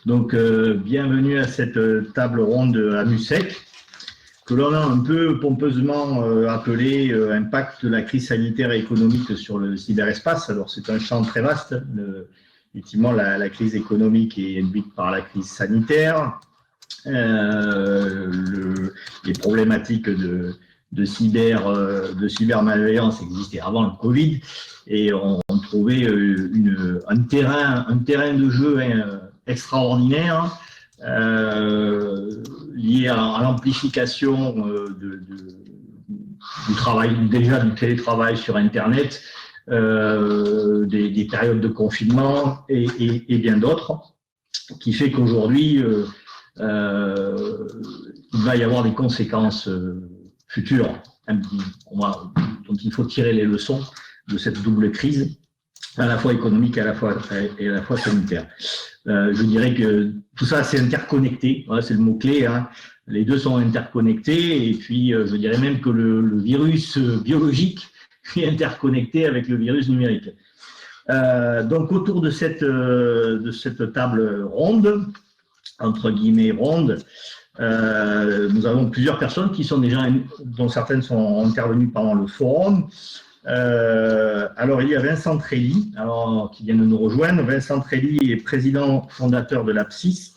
Donc, bienvenue à cette table ronde à MUSEC, que l'on a un peu pompeusement appelé impact de la crise sanitaire et économique sur le cyberespace. Alors, c'est un champ très vaste. Effectivement, la crise économique est induite par la crise sanitaire. Les problématiques de cybermalveillance existaient avant le Covid et on trouvait un terrain de jeu extraordinaire lié à l'amplification du travail, déjà du télétravail sur Internet, des périodes de confinement et bien d'autres, qui fait qu'aujourd'hui, il va y avoir des conséquences futures dont il faut tirer les leçons de cette double crise, à la fois économique et à la fois sanitaire. Je dirais que tout ça, c'est interconnecté, voilà, c'est le mot-clé, hein. Les deux sont interconnectés, et puis je dirais même que le virus biologique est interconnecté avec le virus numérique. Donc autour de cette table ronde, entre guillemets ronde, nous avons plusieurs personnes qui sont déjà, dont certaines sont intervenues pendant le forum. Alors, il y a Vincent Trély, qui vient de nous rejoindre. Vincent Trély est président fondateur de l'APSIS.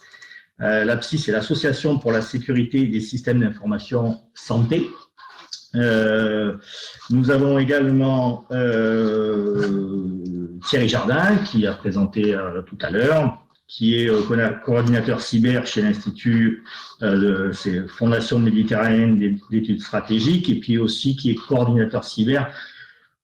L'APSIS, c'est l'Association pour la sécurité des systèmes d'information santé. Nous avons également Thierry Jardin, qui a présenté tout à l'heure, qui est coordinateur cyber chez l'Institut Fondation méditerranéenne d'études stratégiques, et puis aussi qui est coordinateur cyber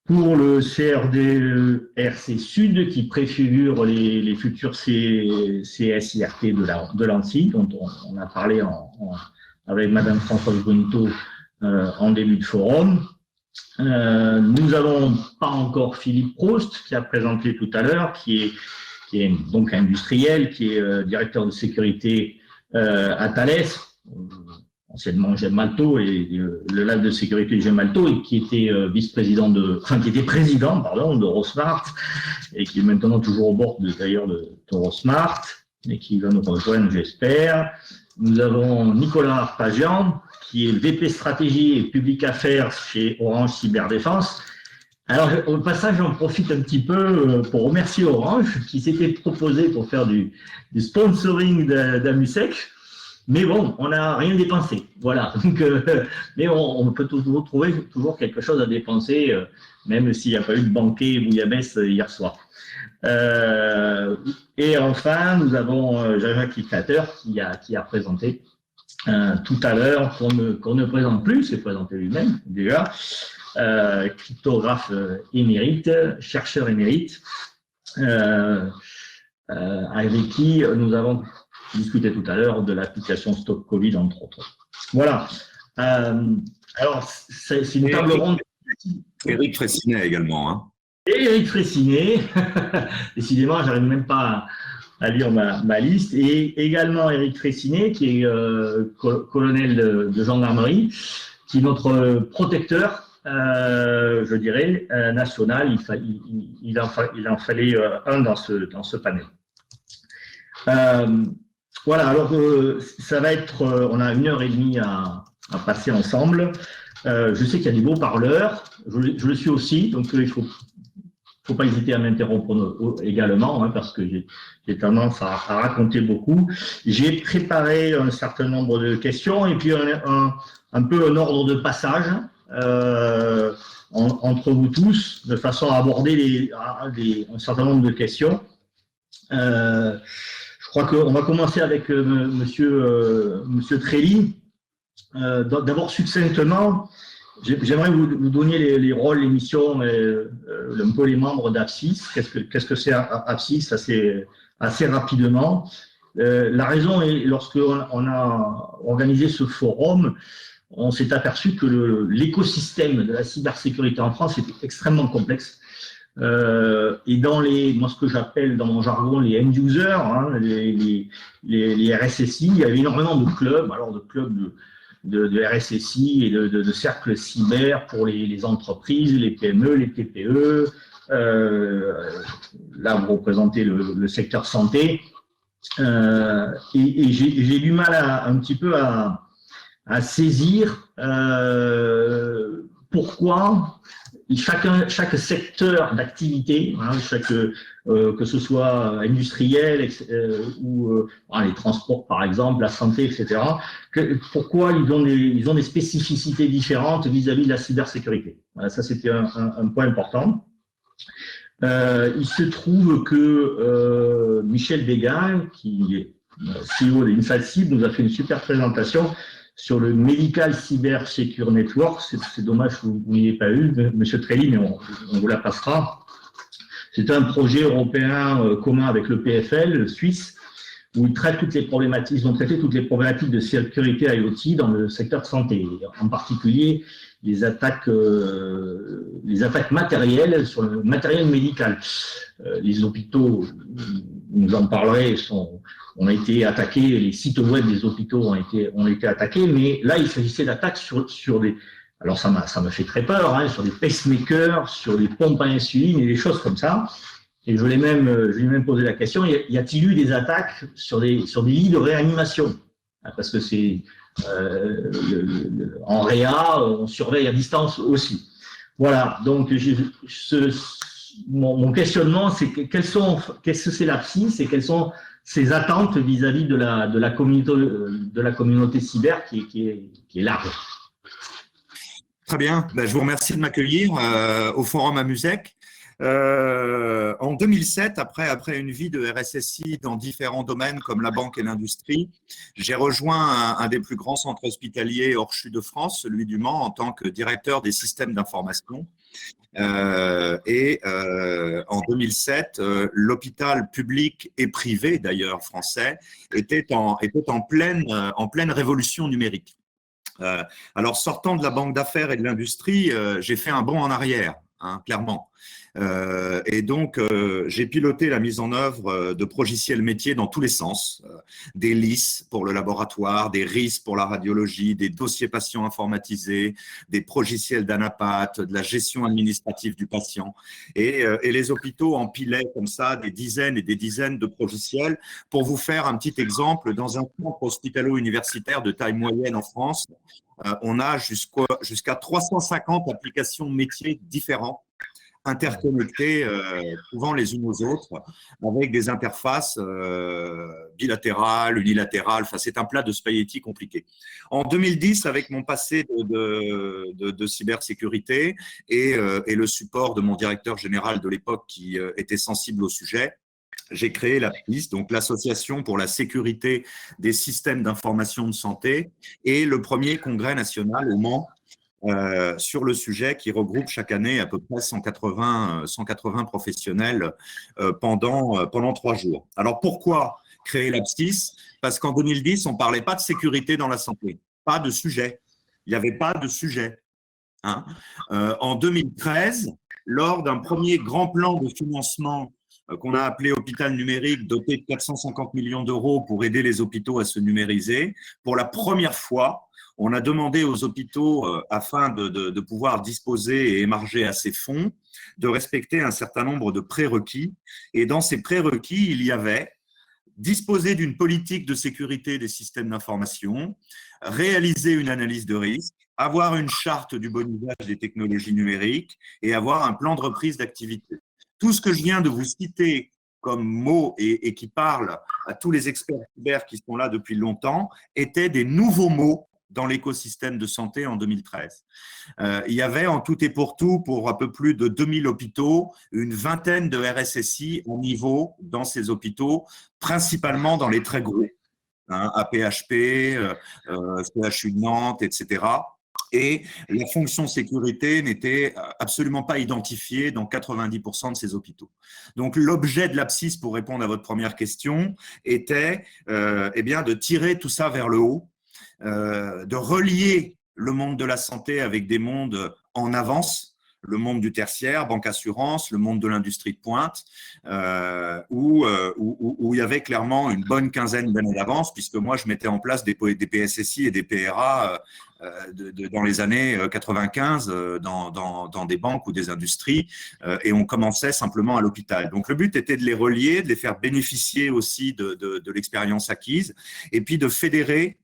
pour le CRD-RC Sud, qui préfigure les futurs CSIRT de l'ANSSI, dont on a parlé avec Madame Françoise Bonito en début de forum. Nous n'avons pas encore Philippe Proust, qui a présenté tout à l'heure, qui est donc industriel, qui est directeur de sécurité à Thales, anciennement Gemalto, et le lab de sécurité Gemalto, et qui était président d'Eurosmart, et qui est maintenant toujours au bord d'ailleurs d'Eurosmart, et qui va nous rejoindre, j'espère. Nous avons Nicolas Arpagian, qui est VP Stratégie et Public Affairs chez Orange Cyberdéfense. Alors, au passage, j'en profite un petit peu pour remercier Orange, qui s'était proposé pour faire du sponsoring d'AMUSEC. Mais bon, on n'a rien dépensé. Voilà. Donc, mais on peut toujours trouver quelque chose à dépenser, même s'il n'y a pas eu de banquet bouillabaisse hier soir. Et enfin, nous avons Jean-Jacques Licater qui a présenté tout à l'heure, qu'on ne présente plus, s'est présenté lui-même déjà, cryptographe émérite, chercheur émérite, avec qui nous avons discuté tout à l'heure de l'application Stop Covid, entre autres. Voilà. Alors, c'est une table ronde. Éric Fraissinet également. Hein. Et Éric Fraissinet. Décidément, j'arrive même pas à lire ma liste. Et également Éric Fraissinet, qui est colonel de gendarmerie, qui est notre protecteur, je dirais, national. Il en fallait un dans ce panel. Voilà, alors ça va être, on a 1h30 à passer ensemble. Je sais qu'il y a des beaux parleurs, je le suis aussi, donc il faut pas hésiter à m'interrompre également, hein, parce que j'ai tendance à raconter beaucoup. J'ai préparé un certain nombre de questions et puis un peu un ordre de passage entre vous tous, de façon à aborder un certain nombre de questions. Je crois qu'on va commencer avec Monsieur Trély. D'abord, succinctement, j'aimerais vous donner les rôles, les missions, un peu les membres d'APSIS. Qu'est-ce que c'est APSIS assez rapidement. La raison est, lorsqu'on a organisé ce forum, on s'est aperçu que l'écosystème de la cybersécurité en France était extrêmement complexe. Et dans moi, ce que j'appelle dans mon jargon les end-users, hein, les RSSI, il y avait énormément de clubs, alors de clubs de RSSI et de cercles cyber pour les entreprises, les PME, les TPE. Là, vous représentez le secteur santé. Et j'ai du mal un petit peu à saisir pourquoi chaque secteur d'activité, hein, que ce soit industriel ou les transports par exemple, la santé, etc., pourquoi ils ont des spécificités différentes vis-à-vis de la cybersécurité. Voilà, ça c'était un point important. Il se trouve que Michel Béguin, qui est CEO d'Insalcib, nous a fait une super présentation sur le Medical Cyber Secure Network. C'est dommage que vous n'ayez pas eu, Monsieur Trelli, mais on vous la passera. C'est un projet européen commun avec le PFL suisse, où ils traitent toutes les problématiques, ils ont traité toutes les problématiques de sécurité IoT dans le secteur de santé, en particulier les attaques matérielles sur le matériel médical. Les hôpitaux, vous en parlerez, ont été attaqués, les sites web des hôpitaux ont été attaqués, mais là, il s'agissait d'attaques sur des... Alors, ça m'a fait très peur, hein, sur des pacemakers, sur des pompes à insuline et des choses comme ça. Et je lui ai même posé la question, y a-t-il eu des attaques sur des lits de réanimation? Parce que c'est en réa, on surveille à distance aussi. Voilà, donc mon questionnement, c'est qu'est-ce que c'est l'APSIS et quelles sont ses attentes vis-à-vis de la communauté cyber qui est large. Très bien, je vous remercie de m'accueillir au Forum Amusec. En 2007, après une vie de RSSI dans différents domaines comme la banque et l'industrie, j'ai rejoint un des plus grands centres hospitaliers hors CHU de France, celui du Mans, en tant que directeur des systèmes d'information. En 2007, l'hôpital public et privé, d'ailleurs français, était en pleine révolution numérique. Alors, sortant de la banque d'affaires et de l'industrie, j'ai fait un bond en arrière, hein, clairement. Et donc, j'ai piloté la mise en œuvre de progiciels métiers dans tous les sens, des LIS pour le laboratoire, des RIS pour la radiologie, des dossiers patients informatisés, des progiciels d'ANAPAT, de la gestion administrative du patient. Et les hôpitaux empilaient comme ça des dizaines et des dizaines de progiciels. Pour vous faire un petit exemple, dans un centre hospitalo-universitaire de taille moyenne en France, on a jusqu'à 350 applications métiers différents, interconnectées, souvent les unes aux autres, avec des interfaces bilatérales, unilatérales. Enfin, c'est un plat de spaghettis compliqué. En 2010, avec mon passé de cybersécurité et le support de mon directeur général de l'époque qui était sensible au sujet, j'ai créé l'APSIS, donc l'Association pour la sécurité des systèmes d'information de santé, et le premier congrès national au Mans sur le sujet qui regroupe chaque année à peu près 180 professionnels pendant 3 jours. Alors pourquoi créer l'APSIS? Parce qu'en 2010, on ne parlait pas de sécurité dans la santé, pas de sujet. Il n'y avait pas de sujet. Hein. En 2013, lors d'un premier grand plan de financement qu'on a appelé hôpital numérique, doté de 450 millions d'euros pour aider les hôpitaux à se numériser, pour la première fois, on a demandé aux hôpitaux, afin de pouvoir disposer et émarger à ces fonds, de respecter un certain nombre de prérequis. Et dans ces prérequis, il y avait disposer d'une politique de sécurité des systèmes d'information, réaliser une analyse de risque, avoir une charte du bon usage des technologies numériques et avoir un plan de reprise d'activité. Tout ce que je viens de vous citer comme mots et qui parlent à tous les experts cyber qui sont là depuis longtemps étaient des nouveaux mots dans l'écosystème de santé en 2013. Il y avait en tout et pour tout, pour un peu plus de 2000 hôpitaux, une vingtaine de RSSI en niveau dans ces hôpitaux, principalement dans les très gros, hein, APHP, CHU de Nantes, etc. Et la fonction sécurité n'était absolument pas identifiée dans 90% de ces hôpitaux. Donc, l'objet de l'APSIS, pour répondre à votre première question, était eh bien, de tirer tout ça vers le haut, de relier le monde de la santé avec des mondes en avance, le monde du tertiaire, banque assurance, le monde de l'industrie de pointe, où il y avait clairement une bonne quinzaine d'années d'avance, puisque moi, je mettais en place des PSSI et des PRA dans les années 95 dans des banques ou des industries, et on commençait simplement à l'hôpital. Donc, le but était de les relier, de les faire bénéficier aussi de l'expérience acquise, et puis de fédérer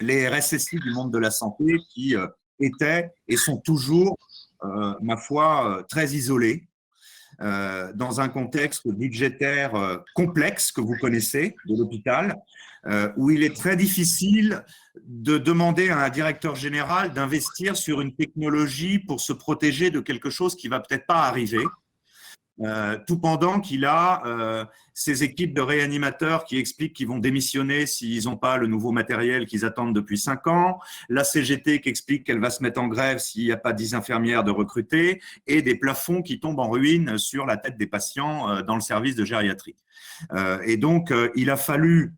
les RSSI du monde de la santé qui étaient et sont toujours, ma foi, très isolés dans un contexte budgétaire complexe que vous connaissez de l'hôpital, où il est très difficile de demander à un directeur général d'investir sur une technologie pour se protéger de quelque chose qui va peut-être pas arriver. Tout pendant qu'il a ces équipes de réanimateurs qui expliquent qu'ils vont démissionner s'ils n'ont pas le nouveau matériel qu'ils attendent depuis 5 ans, la CGT qui explique qu'elle va se mettre en grève s'il n'y a pas 10 infirmières de recruter, et des plafonds qui tombent en ruine sur la tête des patients dans le service de gériatrie. Et donc, il a fallu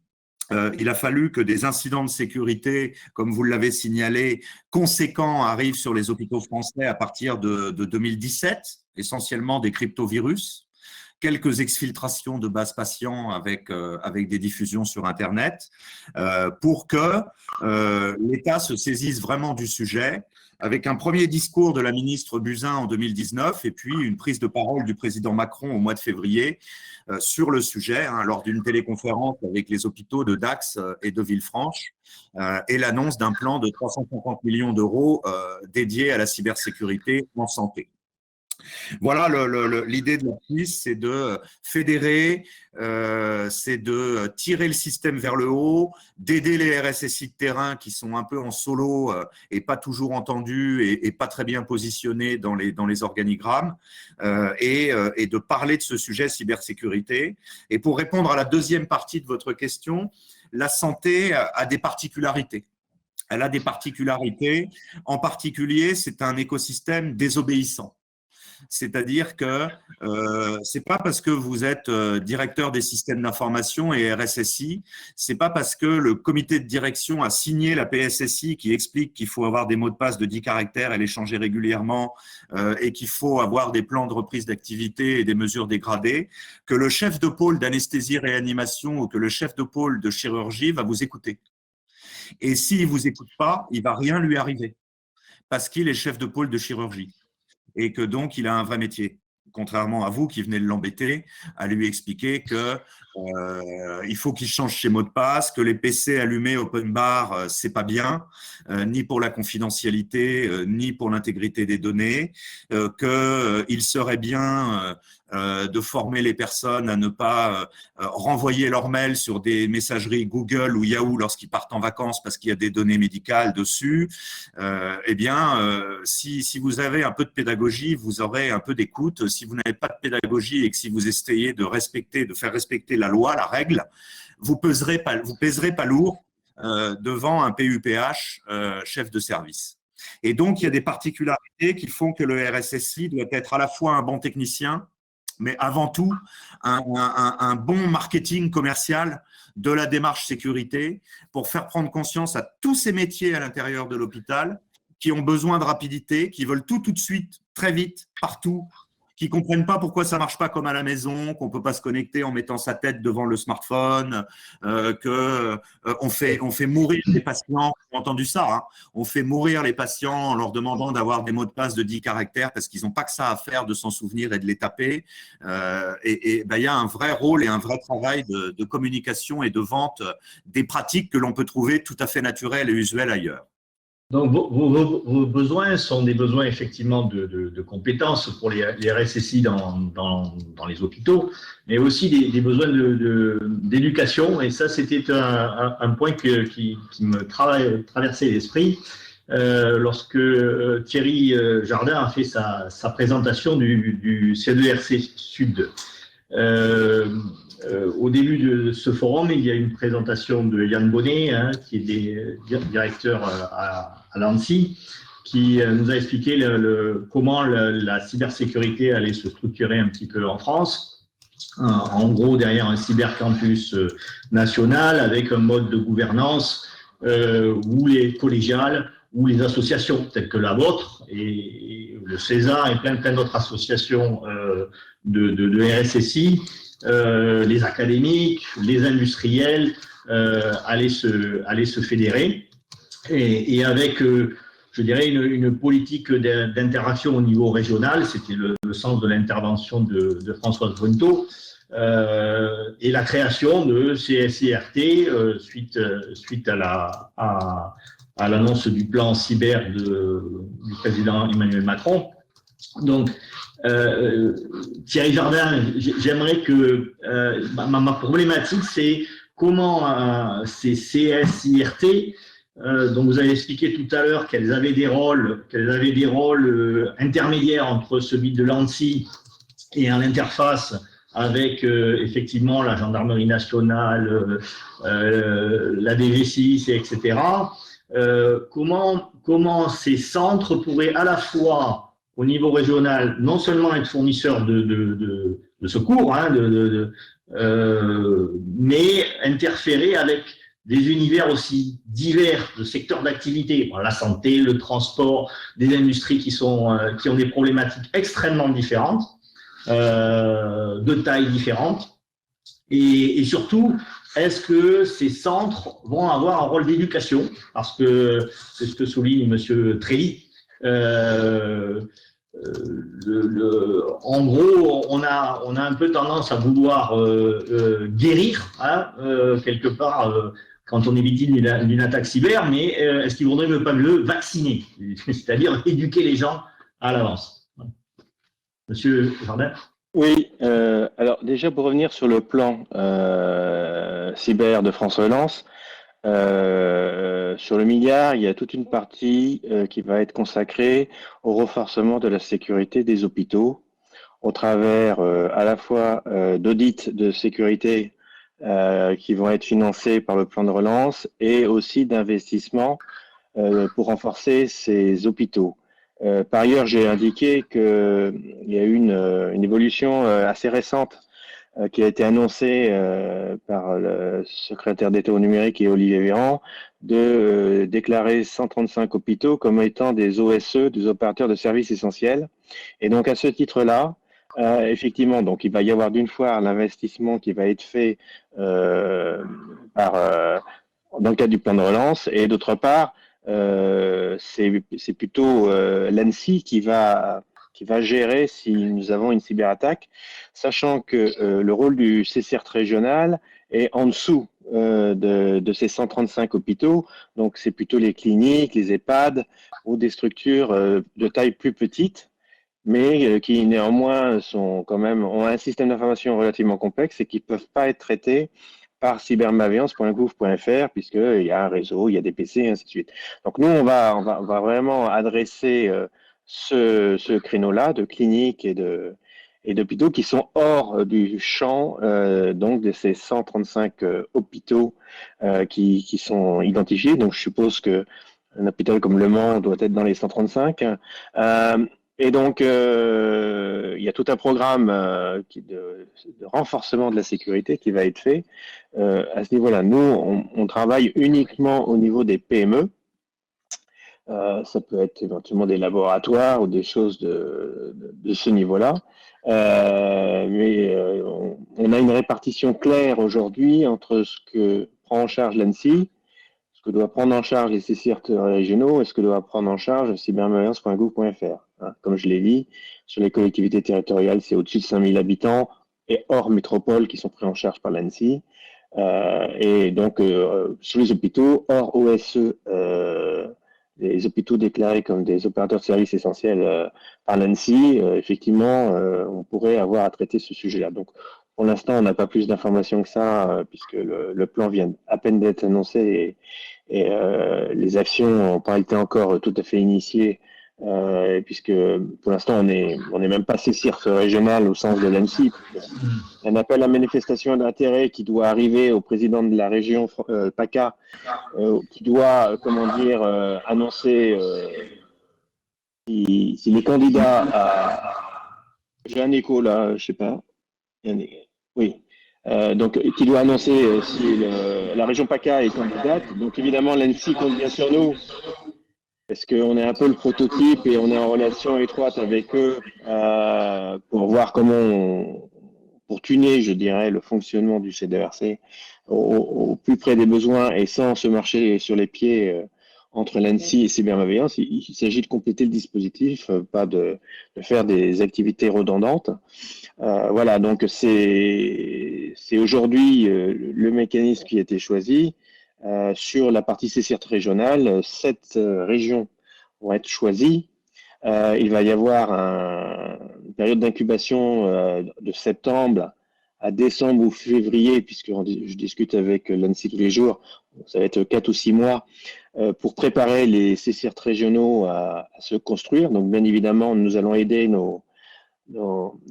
que des incidents de sécurité, comme vous l'avez signalé, conséquents arrivent sur les hôpitaux français à partir de 2017, essentiellement des cryptovirus, quelques exfiltrations de bases patients avec des diffusions sur Internet, pour que l'État se saisisse vraiment du sujet, avec un premier discours de la ministre Buzyn en 2019 et puis une prise de parole du président Macron au mois de février sur le sujet, lors d'une téléconférence avec les hôpitaux de Dax et de Villefranche, et l'annonce d'un plan de 350 millions d'euros dédié à la cybersécurité en santé. Voilà, l'idée de la PIS, c'est de fédérer, c'est de tirer le système vers le haut, d'aider les RSSI de terrain qui sont un peu en solo et pas toujours entendus et pas très bien positionnés dans les organigrammes, et de parler de ce sujet cybersécurité. Et pour répondre à la deuxième partie de votre question, la santé a des particularités. Elle a des particularités. En particulier, c'est un écosystème désobéissant. C'est-à-dire que c'est pas parce que vous êtes directeur des systèmes d'information et RSSI, c'est pas parce que le comité de direction a signé la PSSI qui explique qu'il faut avoir des mots de passe de 10 caractères et les changer régulièrement, et qu'il faut avoir des plans de reprise d'activité et des mesures dégradées, que le chef de pôle d'anesthésie-réanimation ou que le chef de pôle de chirurgie va vous écouter. Et s'il vous écoute pas, il va rien lui arriver parce qu'il est chef de pôle de chirurgie. Et que donc, il a un vrai métier, contrairement à vous qui venez de l'embêter, à lui expliquer que il faut qu'il change ses mots de passe, que les PC allumés open bar, c'est pas bien, ni pour la confidentialité, ni pour l'intégrité des données, qu'il serait bien de former les personnes à ne pas renvoyer leurs mails sur des messageries Google ou Yahoo lorsqu'ils partent en vacances parce qu'il y a des données médicales dessus. Eh bien, si vous avez un peu de pédagogie, vous aurez un peu d'écoute. Si vous n'avez pas de pédagogie et que si vous essayez de faire respecter la loi, la règle, vous pèserez pas lourd devant un PUPH chef de service. Et donc, il y a des particularités qui font que le RSSI doit être à la fois un bon technicien, mais avant tout un bon marketing commercial de la démarche sécurité pour faire prendre conscience à tous ces métiers à l'intérieur de l'hôpital qui ont besoin de rapidité, qui veulent tout de suite, très vite, partout, qui comprennent pas pourquoi ça marche pas comme à la maison, qu'on peut pas se connecter en mettant sa tête devant le smartphone, on fait mourir les patients. J'ai entendu ça, hein. On fait mourir les patients en leur demandant d'avoir des mots de passe de 10 caractères parce qu'ils n'ont pas que ça à faire de s'en souvenir et de les taper. Il y a un vrai rôle et un vrai travail de communication et de vente des pratiques que l'on peut trouver tout à fait naturelles et usuelles ailleurs. Donc, vos besoins sont des besoins effectivement de compétences pour les RSSI dans les hôpitaux, mais aussi des besoins d'éducation. Et ça, c'était un point qui me traversait l'esprit lorsque Thierry Jardin a fait sa présentation du CERC Sud. Au début de ce forum, il y a une présentation de Yann Bonnet, qui est directeur à l'ANSSI, qui nous a expliqué comment la cybersécurité allait se structurer un petit peu en France. En gros, derrière un cybercampus national avec un mode de gouvernance où les collégiales, ou les associations telles que la vôtre et le César et plein d'autres associations de RSSI, les académiques, les industriels, allaient se fédérer et avec, je dirais, une politique d'interaction au niveau régional. C'était le sens de l'intervention de Françoise Brunto, et la création de CSIRT suite à l'annonce du plan cyber du président Emmanuel Macron. Donc, Thierry Jardin, j'aimerais que ma problématique, c'est comment ces CSIRT, dont vous avez expliqué tout à l'heure qu'elles avaient des rôles intermédiaires entre celui de l'ANSSI et en interface avec effectivement la gendarmerie nationale, la DG6, etc. Comment ces centres pourraient à la fois au niveau régional non seulement être fournisseurs de secours, mais interférer avec des univers aussi divers de secteurs d'activité, la santé, le transport, des industries qui ont des problématiques extrêmement différentes, de tailles différentes, et surtout, est-ce que ces centres vont avoir un rôle d'éducation? Parce que c'est ce que souligne M. Trély. En gros, on a un peu tendance à vouloir guérir, quelque part, quand on est victime d'une attaque cyber, mais est-ce qu'il vaudrait pas mieux vacciner, c'est-à-dire éduquer les gens à l'avance? Monsieur Jardin? Oui, alors déjà pour revenir sur le plan cyber de François Hollande, sur le milliard, il y a toute une partie qui va être consacrée au renforcement de la sécurité des hôpitaux au travers à la fois d'audits de sécurité qui vont être financés par le plan de relance et aussi d'investissements pour renforcer ces hôpitaux. Par ailleurs, j'ai indiqué qu'il y a eu une évolution assez récente qui a été annoncée par le secrétaire d'État au numérique et Olivier Véran de déclarer 135 hôpitaux comme étant des OSE, des opérateurs de services essentiels. Et donc à ce titre-là, effectivement, donc il va y avoir d'une fois l'investissement qui va être fait dans le cadre du plan de relance, et d'autre part, c'est plutôt l'ANSSI qui va gérer si nous avons une cyberattaque, sachant que le rôle du CCRT régional est en dessous de ces 135 hôpitaux, donc c'est plutôt les cliniques, les EHPAD ou des structures de taille plus petite, mais qui néanmoins ont un système d'information relativement complexe et qui ne peuvent pas être traités par cybermalveillance.gouv.fr, puisqu'il y a un réseau, il y a des PC, et ainsi de suite. Donc nous, on va vraiment adresser ce créneau-là de cliniques et d'hôpitaux qui sont hors du champ donc de ces 135 hôpitaux qui sont identifiés. Donc je suppose qu'un hôpital comme Le Mans doit être dans les 135. Et donc, il y a tout un programme de renforcement de la sécurité qui va être fait. À ce niveau-là, nous, on travaille uniquement au niveau des PME. Ça peut être éventuellement des laboratoires ou des choses de ce niveau-là. Mais on a une répartition claire aujourd'hui entre ce que prend en charge l'ANSSI, ce que doit prendre en charge les CCRT régionaux et ce que doit prendre en charge cybermalveillance.gouv.fr. Comme je l'ai dit, sur les collectivités territoriales, c'est au-dessus de 5000 habitants et hors métropole qui sont pris en charge par l'ANSSI. Et donc, sur les hôpitaux, hors OSE, les hôpitaux déclarés comme des opérateurs de services essentiels par l'ANSSI, effectivement, on pourrait avoir à traiter ce sujet-là. Donc, pour l'instant, on n'a pas plus d'informations que ça, puisque le plan vient à peine d'être annoncé et les actions n'ont pas été encore tout à fait initiées, puisque pour l'instant, on n'est même pas CCIRT régional au sens de l'ANSSI. Un appel à manifestation d'intérêt qui doit arriver au président de la région PACA, qui doit, annoncer si les candidats à... J'ai un écho là, je sais pas. Oui. Donc, qui doit annoncer si la région PACA est candidate. Donc, évidemment, l'ANSSI compte bien sur nous Est-ce qu'on est un peu le prototype et on est en relation étroite avec eux pour voir pour tuner, je dirais, le fonctionnement du CDRC au plus près des besoins et sans se marcher sur les pieds entre l'ANSSI et cybermalveillance. Il s'agit de compléter le dispositif, pas de faire des activités redondantes. Voilà, donc c'est aujourd'hui le mécanisme qui a été choisi. Sur la partie CCIRT régionale, 7 régions vont être choisies. Il va y avoir une période d'incubation de septembre à décembre ou février, puisque je discute avec l'ANSSI tous les jours, ça va être 4 ou 6 mois, pour préparer les CCIRT régionaux à se construire. Donc, bien évidemment, nous allons aider nos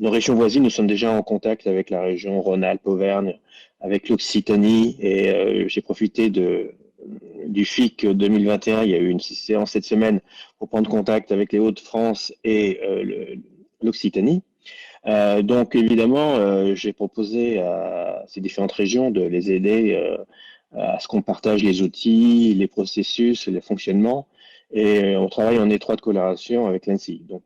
régions voisines. Nous sommes déjà en contact avec la région Rhône-Alpes-Auvergne, avec l'Occitanie, et j'ai profité du FIC 2021. Il y a eu une séance cette semaine pour prendre contact avec les Hauts-de-France et l'Occitanie. Donc évidemment, j'ai proposé à ces différentes régions de les aider à ce qu'on partage les outils, les processus, les fonctionnements, et on travaille en étroite collaboration avec l'ANSSI. Donc,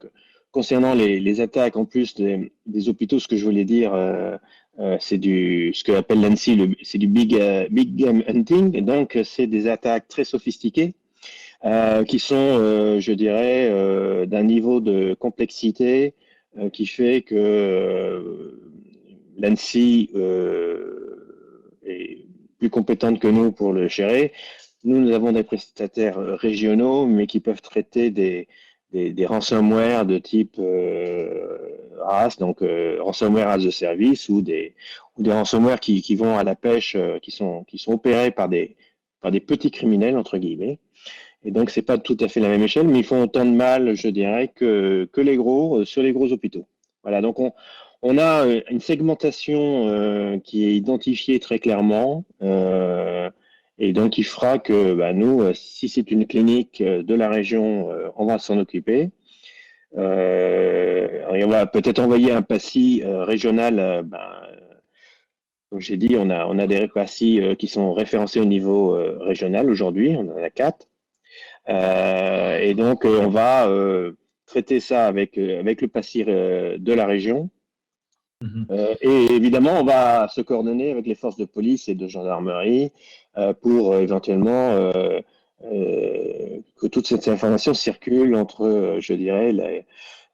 concernant les attaques, en plus des hôpitaux, ce que je voulais dire, c'est ce que appelle l'ANSSI, c'est du big game hunting. Donc, c'est des attaques très sophistiquées qui sont, je dirais, d'un niveau de complexité qui fait que l'ANSSI est plus compétente que nous pour le gérer. Nous avons des prestataires régionaux, mais qui peuvent traiter des ransomware de type RAS, donc ransomware as a service, ou des ransomware qui vont à la pêche, qui sont opérés par des petits criminels, entre guillemets. Et donc, c'est pas tout à fait la même échelle, mais ils font autant de mal, je dirais, que les gros, sur les gros hôpitaux. Voilà, donc on a une segmentation qui est identifiée très clairement, et donc qui fera que nous, si c'est une clinique de la région, on va s'en occuper. Et on va peut-être envoyer un PACI régional. Comme j'ai dit, on a des PACI qui sont référencés au niveau régional aujourd'hui, on en a 4. Et donc, on va traiter ça avec le PACI de la région. Et évidemment, on va se coordonner avec les forces de police et de gendarmerie pour éventuellement que toute cette information circule entre, je dirais,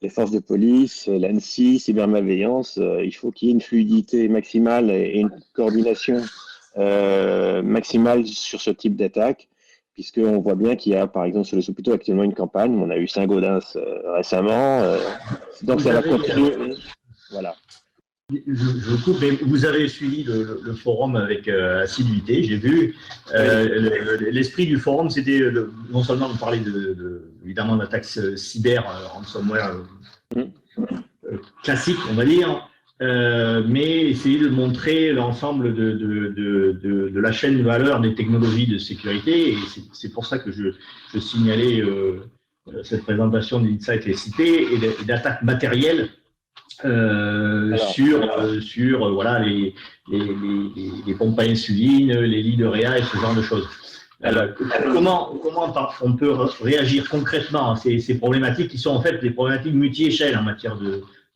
les forces de police, l'ANSSI, cybermalveillance. Il faut qu'il y ait une fluidité maximale et une coordination maximale sur ce type d'attaque, puisqu'on voit bien qu'il y a, par exemple, sur les hôpitaux actuellement une campagne. On a eu Saint-Gaudens récemment. Donc, ça va continuer. Voilà. Je coupe, mais vous avez suivi le forum avec assiduité, j'ai vu. L'esprit du forum, c'était non seulement de parler évidemment d'attaques cyber, ransomware classique, on va dire, mais essayer de montrer l'ensemble de la chaîne de valeur des technologies de sécurité. Et c'est pour ça que je signalais cette présentation d'Insight et Cité et d'attaques matérielles. Sur voilà, les pompes à insuline, les lits de réa et ce genre de choses. Comment on peut réagir concrètement à ces problématiques qui sont en fait des problématiques multi-échelles en matière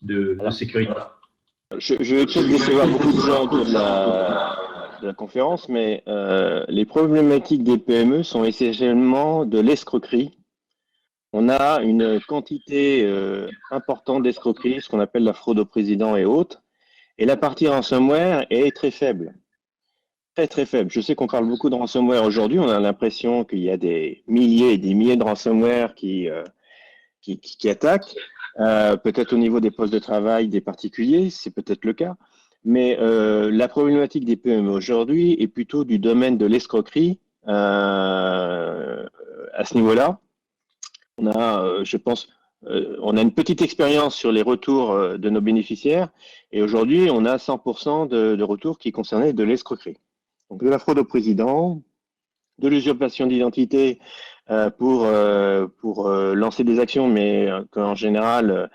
de sécurité? Je vais peut-être décevoir beaucoup de gens autour de la conférence, mais les problématiques des PME sont essentiellement de l'escroquerie. On a une quantité importante d'escroqueries, ce qu'on appelle la fraude au président et autres. Et la partie ransomware est très faible. Très, très faible. Je sais qu'on parle beaucoup de ransomware aujourd'hui. On a l'impression qu'il y a des milliers et des milliers de ransomware qui attaquent. Peut-être au niveau des postes de travail des particuliers, c'est peut-être le cas. Mais la problématique des PME aujourd'hui est plutôt du domaine de l'escroquerie à ce niveau-là. On a, je pense, on a une petite expérience sur les retours de nos bénéficiaires et aujourd'hui, on a 100% de retours qui concernaient de l'escroquerie. Donc, de la fraude au président, de l'usurpation d'identité pour lancer des actions, mais qu'en général,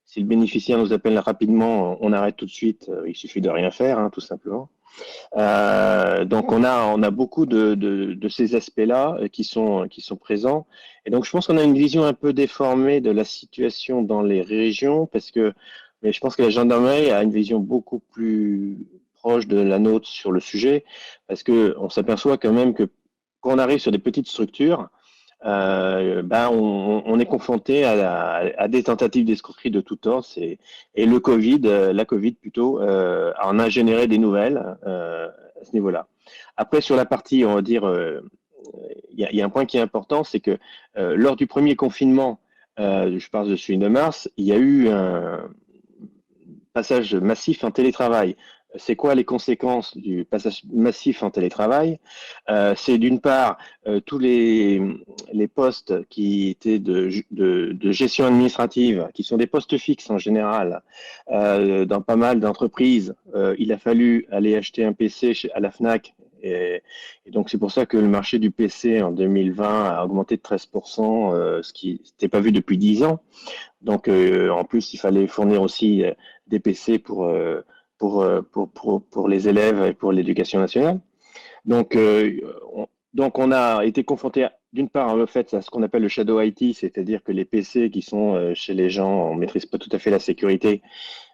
si le bénéficiaire nous appelle rapidement, on arrête tout de suite. Il suffit de rien faire, tout simplement. Donc on a beaucoup de ces aspects-là qui sont présents. Et donc je pense qu'on a une vision un peu déformée de la situation dans les régions, mais je pense que la gendarmerie a une vision beaucoup plus proche de la nôtre sur le sujet, parce que on s'aperçoit quand même que quand on arrive sur des petites structures, on est confronté à des tentatives d'escroquerie de tout ordre. Et la Covid plutôt, en a généré des nouvelles à ce niveau-là. Après, sur la partie, on va dire, il y a un point qui est important, c'est que lors du premier confinement, je parle de celui de mars, il y a eu un passage massif en télétravail. C'est quoi les conséquences du passage massif en télétravail? C'est d'une part tous les postes qui étaient de gestion administrative, qui sont des postes fixes en général, dans pas mal d'entreprises. Il a fallu aller acheter un PC à la Fnac. Et donc c'est pour ça que le marché du PC en 2020 a augmenté de 13%, ce qui n'était pas vu depuis 10 ans. Donc en plus, il fallait fournir aussi des PC pour les élèves et pour l'éducation nationale. Donc on a été confronté d'une part au fait à ce qu'on appelle le shadow IT, c'est-à-dire que les PC qui sont chez les gens, on ne maîtrise pas tout à fait la sécurité,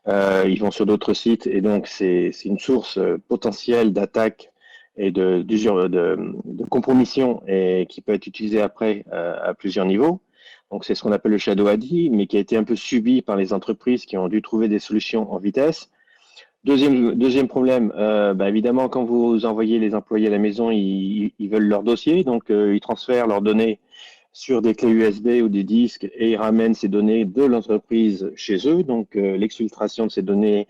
ils vont sur d'autres sites et donc c'est une source potentielle d'attaque et de compromission et qui peut être utilisée après à plusieurs niveaux. Donc c'est ce qu'on appelle le shadow IT, mais qui a été un peu subi par les entreprises qui ont dû trouver des solutions en vitesse. Deuxième problème, évidemment, quand vous envoyez les employés à la maison, ils veulent leur dossier, donc ils transfèrent leurs données sur des clés USB ou des disques et ils ramènent ces données de l'entreprise chez eux. Donc l'exfiltration de ces données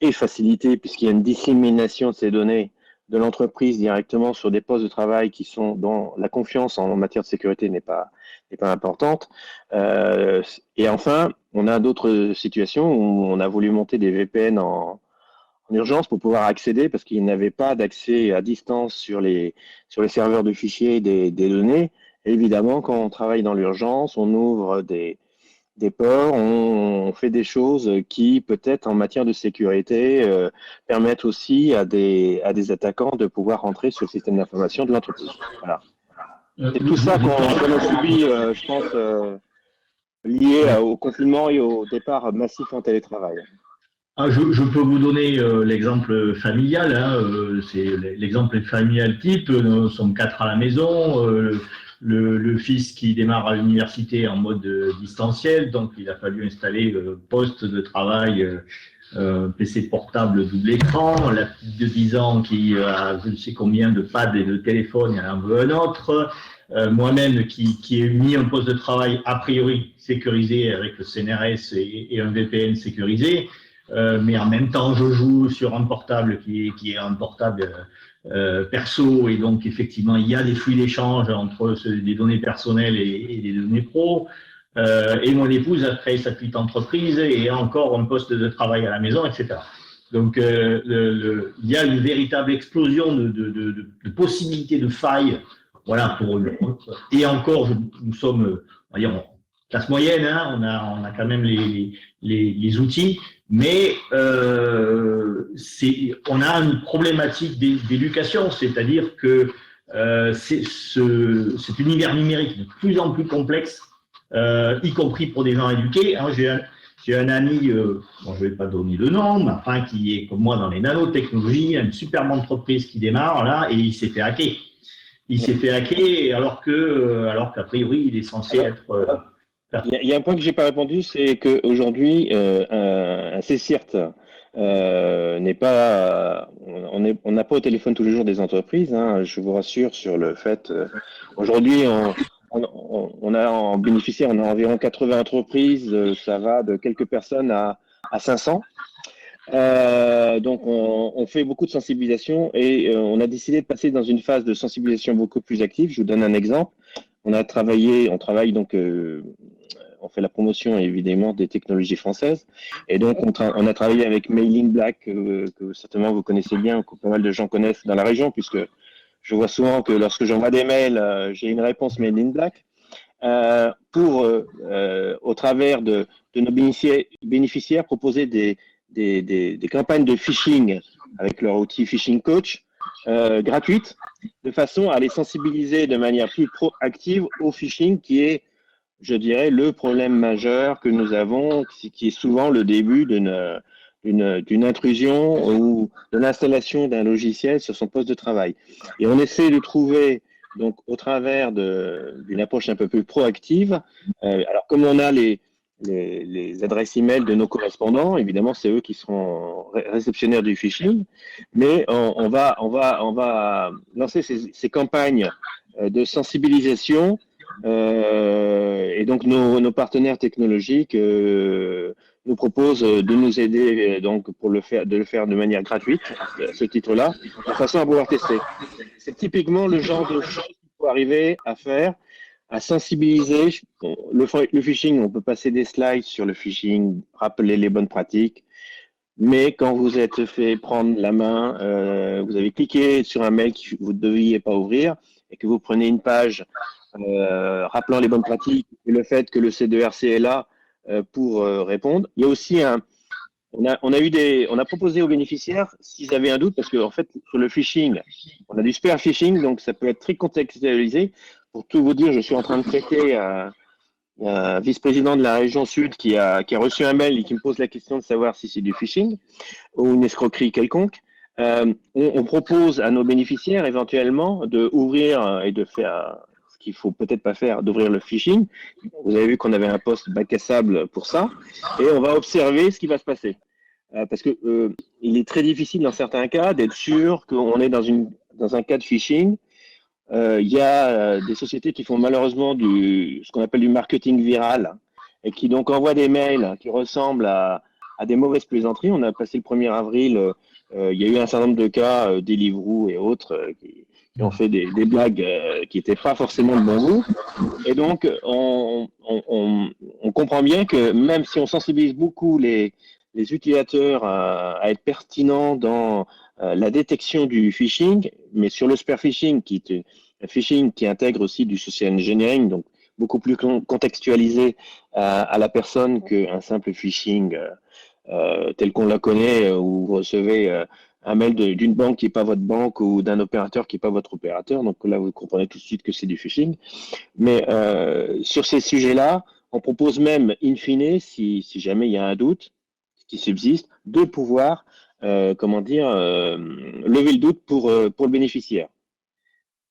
est facilitée puisqu'il y a une dissémination de ces données de l'entreprise directement sur des postes de travail dont la confiance en matière de sécurité n'est pas importante. Et enfin, on a d'autres situations où on a voulu monter des VPN en urgence pour pouvoir accéder parce qu'ils n'avaient pas d'accès à distance sur les serveurs de fichiers des données. Et évidemment, quand on travaille dans l'urgence, on ouvre des ports, on fait des choses qui, peut-être en matière de sécurité, permettent aussi à des attaquants de pouvoir rentrer sur le système d'information de l'entreprise. Voilà. C'est tout ça qu'on a subi, je pense, lié au confinement et au départ massif en télétravail. Je peux vous donner l'exemple familial. C'est l'exemple familial type. Nous sommes 4 à la maison. Le fils qui démarre à l'université en mode distanciel, donc il a fallu installer poste de travail, PC portable double écran. La petite de 10 ans qui a je ne sais combien de pads et de téléphone, elle en veut un autre. Moi-même qui ai mis un poste de travail a priori sécurisé avec le CNRS et un VPN sécurisé. Mais en même temps, je joue sur un portable qui est un portable perso, et donc effectivement, il y a des flux d'échange entre des données personnelles et des données pro. Et mon épouse a créé sa petite entreprise et a encore un poste de travail à la maison, etc. Donc, il y a une véritable explosion de possibilités de failles. Voilà, et encore, nous sommes, on va dire, classe moyenne, hein, on a quand même les outils. Mais on a une problématique d'éducation, c'est-à-dire que cet univers numérique est de plus en plus complexe, y compris pour des gens éduqués. Hein, j'ai un ami, bon, je ne vais pas donner le nom, mais enfin, qui est comme moi dans les nanotechnologies, une superbe entreprise qui démarre là, et il s'est fait hacker. Il s'est fait hacker alors qu'a priori il est censé être. Il y a un point que j'ai pas répondu, c'est qu'aujourd'hui, un CSIRT n'est pas, on n'a pas au téléphone tous les jours des entreprises. Hein, je vous rassure sur le fait. Aujourd'hui, on a en bénéficiaire, on a environ 80 entreprises. Ça va de quelques personnes à 500. Donc, on fait beaucoup de sensibilisation et on a décidé de passer dans une phase de sensibilisation beaucoup plus active. Je vous donne un exemple. On travaille donc, on fait la promotion évidemment des technologies françaises, et donc on a travaillé avec Mailing Black, que certainement vous connaissez bien, que pas mal de gens connaissent dans la région, puisque je vois souvent que lorsque j'envoie des mails, j'ai une réponse Mailing Black, pour au travers de nos bénéficiaires proposer des campagnes de phishing avec leur outil Phishing Coach, gratuite, de façon à les sensibiliser de manière plus proactive au phishing, qui est, je dirais, le problème majeur que nous avons, qui est souvent le début d'une intrusion ou de l'installation d'un logiciel sur son poste de travail. Et on essaie de trouver, donc, au travers d'une approche un peu plus proactive, alors comme on a les adresses email de nos correspondants, évidemment, c'est eux qui seront réceptionnaires du phishing, mais on va lancer ces campagnes de sensibilisation, et donc nos partenaires technologiques nous proposent de nous aider donc pour le faire de manière gratuite à ce titre-là, de façon à pouvoir tester. C'est typiquement le genre de choses qu'il faut arriver à faire, à sensibiliser. Le phishing, on peut passer des slides sur le phishing, rappeler les bonnes pratiques, mais quand vous êtes fait prendre la main, vous avez cliqué sur un mail que vous ne deviez pas ouvrir et que vous prenez une page rappelant les bonnes pratiques et le fait que le C2RC est là pour répondre. Il y a aussi on a proposé aux bénéficiaires s'ils avaient un doute, parce qu'en fait, sur le phishing, on a du spear phishing, donc ça peut être très contextualisé. Pour tout vous dire, je suis en train de traiter un vice-président de la région sud qui a reçu un mail et qui me pose la question de savoir si c'est du phishing ou une escroquerie quelconque. On propose à nos bénéficiaires éventuellement de ouvrir et de faire ce qu'il faut peut-être pas faire, d'ouvrir le phishing. Vous avez vu qu'on avait un poste bac à sable pour ça, et on va observer ce qui va se passer. Parce que il est très difficile dans certains cas d'être sûr qu'on est dans un cas de phishing. Il y a des sociétés qui font malheureusement ce qu'on appelle du marketing viral, et qui donc envoient des mails qui ressemblent à des mauvaises plaisanteries. On a passé le 1er avril, il y a eu un certain nombre de cas, Deliveroo et autres, qui ont fait des blagues qui n'étaient pas forcément de bon goût. Et donc, on comprend bien que même si on sensibilise beaucoup les utilisateurs à être pertinents dans la détection du phishing, mais sur le spear phishing, qui est un phishing qui intègre aussi du social engineering, donc beaucoup plus contextualisé à la personne qu'un simple phishing tel qu'on la connaît, où vous recevez un mail d'une banque qui n'est pas votre banque ou d'un opérateur qui n'est pas votre opérateur. Donc là, vous comprenez tout de suite que c'est du phishing. Mais sur ces sujets-là, on propose même, in fine, si jamais il y a un doute qui subsiste, de pouvoir lever le doute pour le bénéficiaire.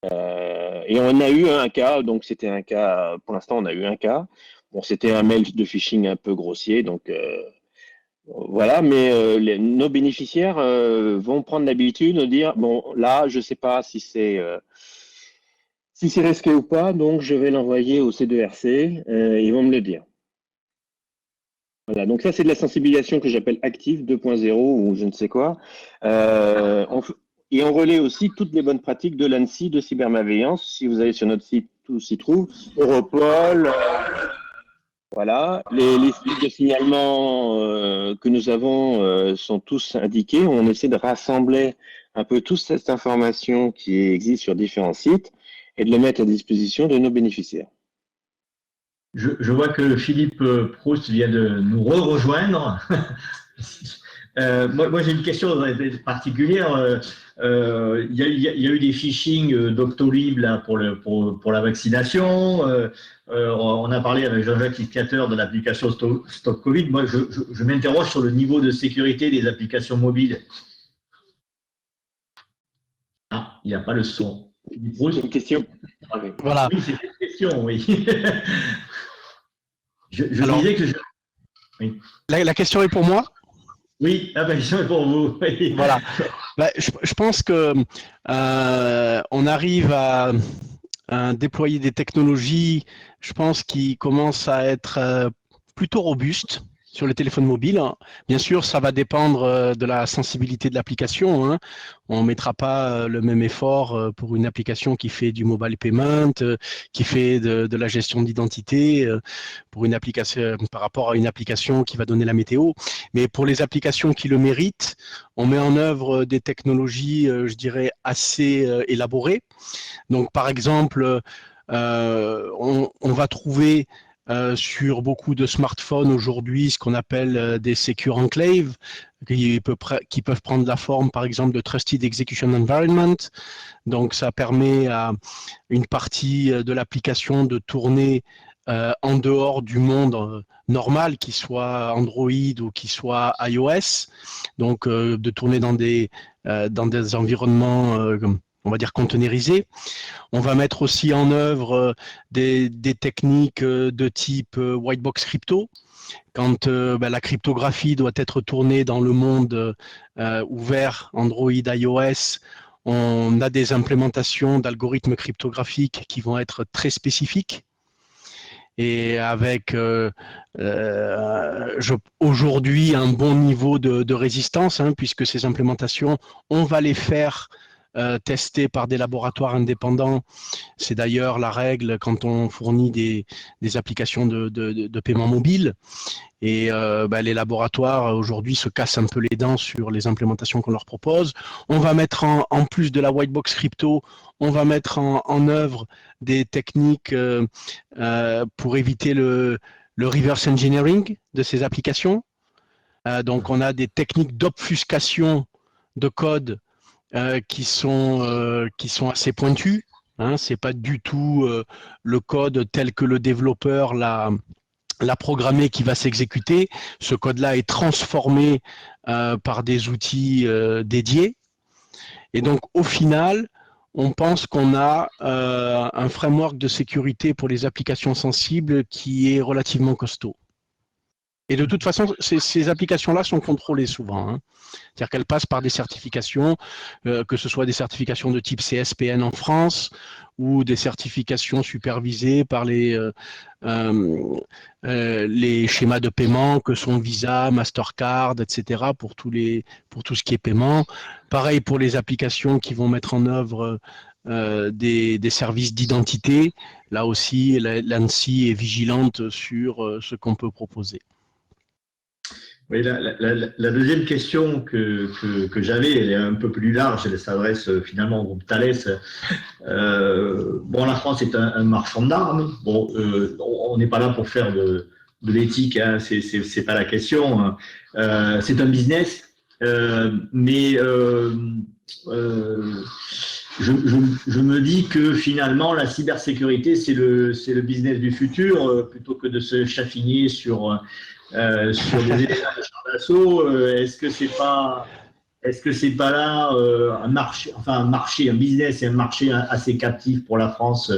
Et on a eu un cas, donc c'était un cas, pour l'instant on a eu un cas, bon c'était un mail de phishing un peu grossier, donc voilà, mais nos bénéficiaires vont prendre l'habitude de dire, bon là je ne sais pas si c'est risqué ou pas, donc je vais l'envoyer au C2RC, ils vont me le dire. Voilà, donc ça c'est de la sensibilisation que j'appelle active 2.0 ou je ne sais quoi. Et on relaie aussi toutes les bonnes pratiques de l'ANSSI de cybermalveillance. Si vous allez sur notre site, tout s'y trouve. Europol, voilà. Les sites de signalement que nous avons sont tous indiqués. On essaie de rassembler un peu toute cette information qui existe sur différents sites et de les mettre à disposition de nos bénéficiaires. Je vois que Philippe Proust vient de nous rejoindre. Moi j'ai une question particulière. Il y a eu des phishing Doctolib là, pour la vaccination. On a parlé avec Jean-Jacques Iscateur de l'application Stop Covid. Moi, je m'interroge sur le niveau de sécurité des applications mobiles. Ah, il n'y a pas le son. C'est une question. Voilà. Oui, c'est une question, oui. Je disais que oui. La question est pour moi? Oui, la question est pour vous. Oui. Voilà. Je pense que on arrive à déployer des technologies, je pense, qui commencent à être plutôt robustes sur les téléphones mobiles. Bien sûr, ça va dépendre de la sensibilité de l'application. On ne mettra pas le même effort pour une application qui fait du mobile payment, qui fait de la gestion d'identité, pour une application par rapport à une application qui va donner la météo. Mais pour les applications qui le méritent, on met en œuvre des technologies, je dirais, assez élaborées. Donc, par exemple, on va trouver sur beaucoup de smartphones aujourd'hui, ce qu'on appelle des Secure Enclave, qui peuvent prendre la forme, par exemple, de Trusted Execution Environment. Donc, ça permet à une partie de l'application de tourner en dehors du monde normal, qu'il soit Android ou qu'il soit iOS. Donc, de tourner dans des environnements, on va dire, containerisés. On va mettre aussi en œuvre des techniques de type white box crypto. Quand la cryptographie doit être tournée dans le monde ouvert, Android, iOS, on a des implémentations d'algorithmes cryptographiques qui vont être très spécifiques. Et avec aujourd'hui un bon niveau de résistance, puisque ces implémentations, on va les faire tester par des laboratoires indépendants. C'est d'ailleurs la règle quand on fournit des applications de paiement mobile. Et les laboratoires aujourd'hui se cassent un peu les dents sur les implémentations qu'on leur propose. On va mettre en plus de la white box crypto, on va mettre en œuvre des techniques pour éviter le reverse engineering de ces applications. Donc on a des techniques d'obfuscation de code qui sont assez pointues. C'est pas du tout le code tel que le développeur l'a programmé qui va s'exécuter. Ce code-là est transformé par des outils dédiés. Et donc, au final, on pense qu'on a un framework de sécurité pour les applications sensibles qui est relativement costaud. Et de toute façon, ces applications-là sont contrôlées souvent. C'est-à-dire qu'elles passent par des certifications, que ce soit des certifications de type CSPN en France ou des certifications supervisées par les schémas de paiement que sont Visa, Mastercard, etc. pour tout ce qui est paiement. Pareil pour les applications qui vont mettre en œuvre des services d'identité. Là aussi, l'ANSSI est vigilante sur ce qu'on peut proposer. Oui, la deuxième question que j'avais, elle est un peu plus large, elle s'adresse finalement au groupe Thales. La France est un marchand d'armes. On n'est pas là pour faire de l'éthique, c'est pas la question. C'est un business, mais je me dis que finalement la cybersécurité c'est le business du futur, plutôt que de se chaffigner sur des éléments de char d'assaut. Est-ce que c'est pas là un business et un marché assez captif pour la France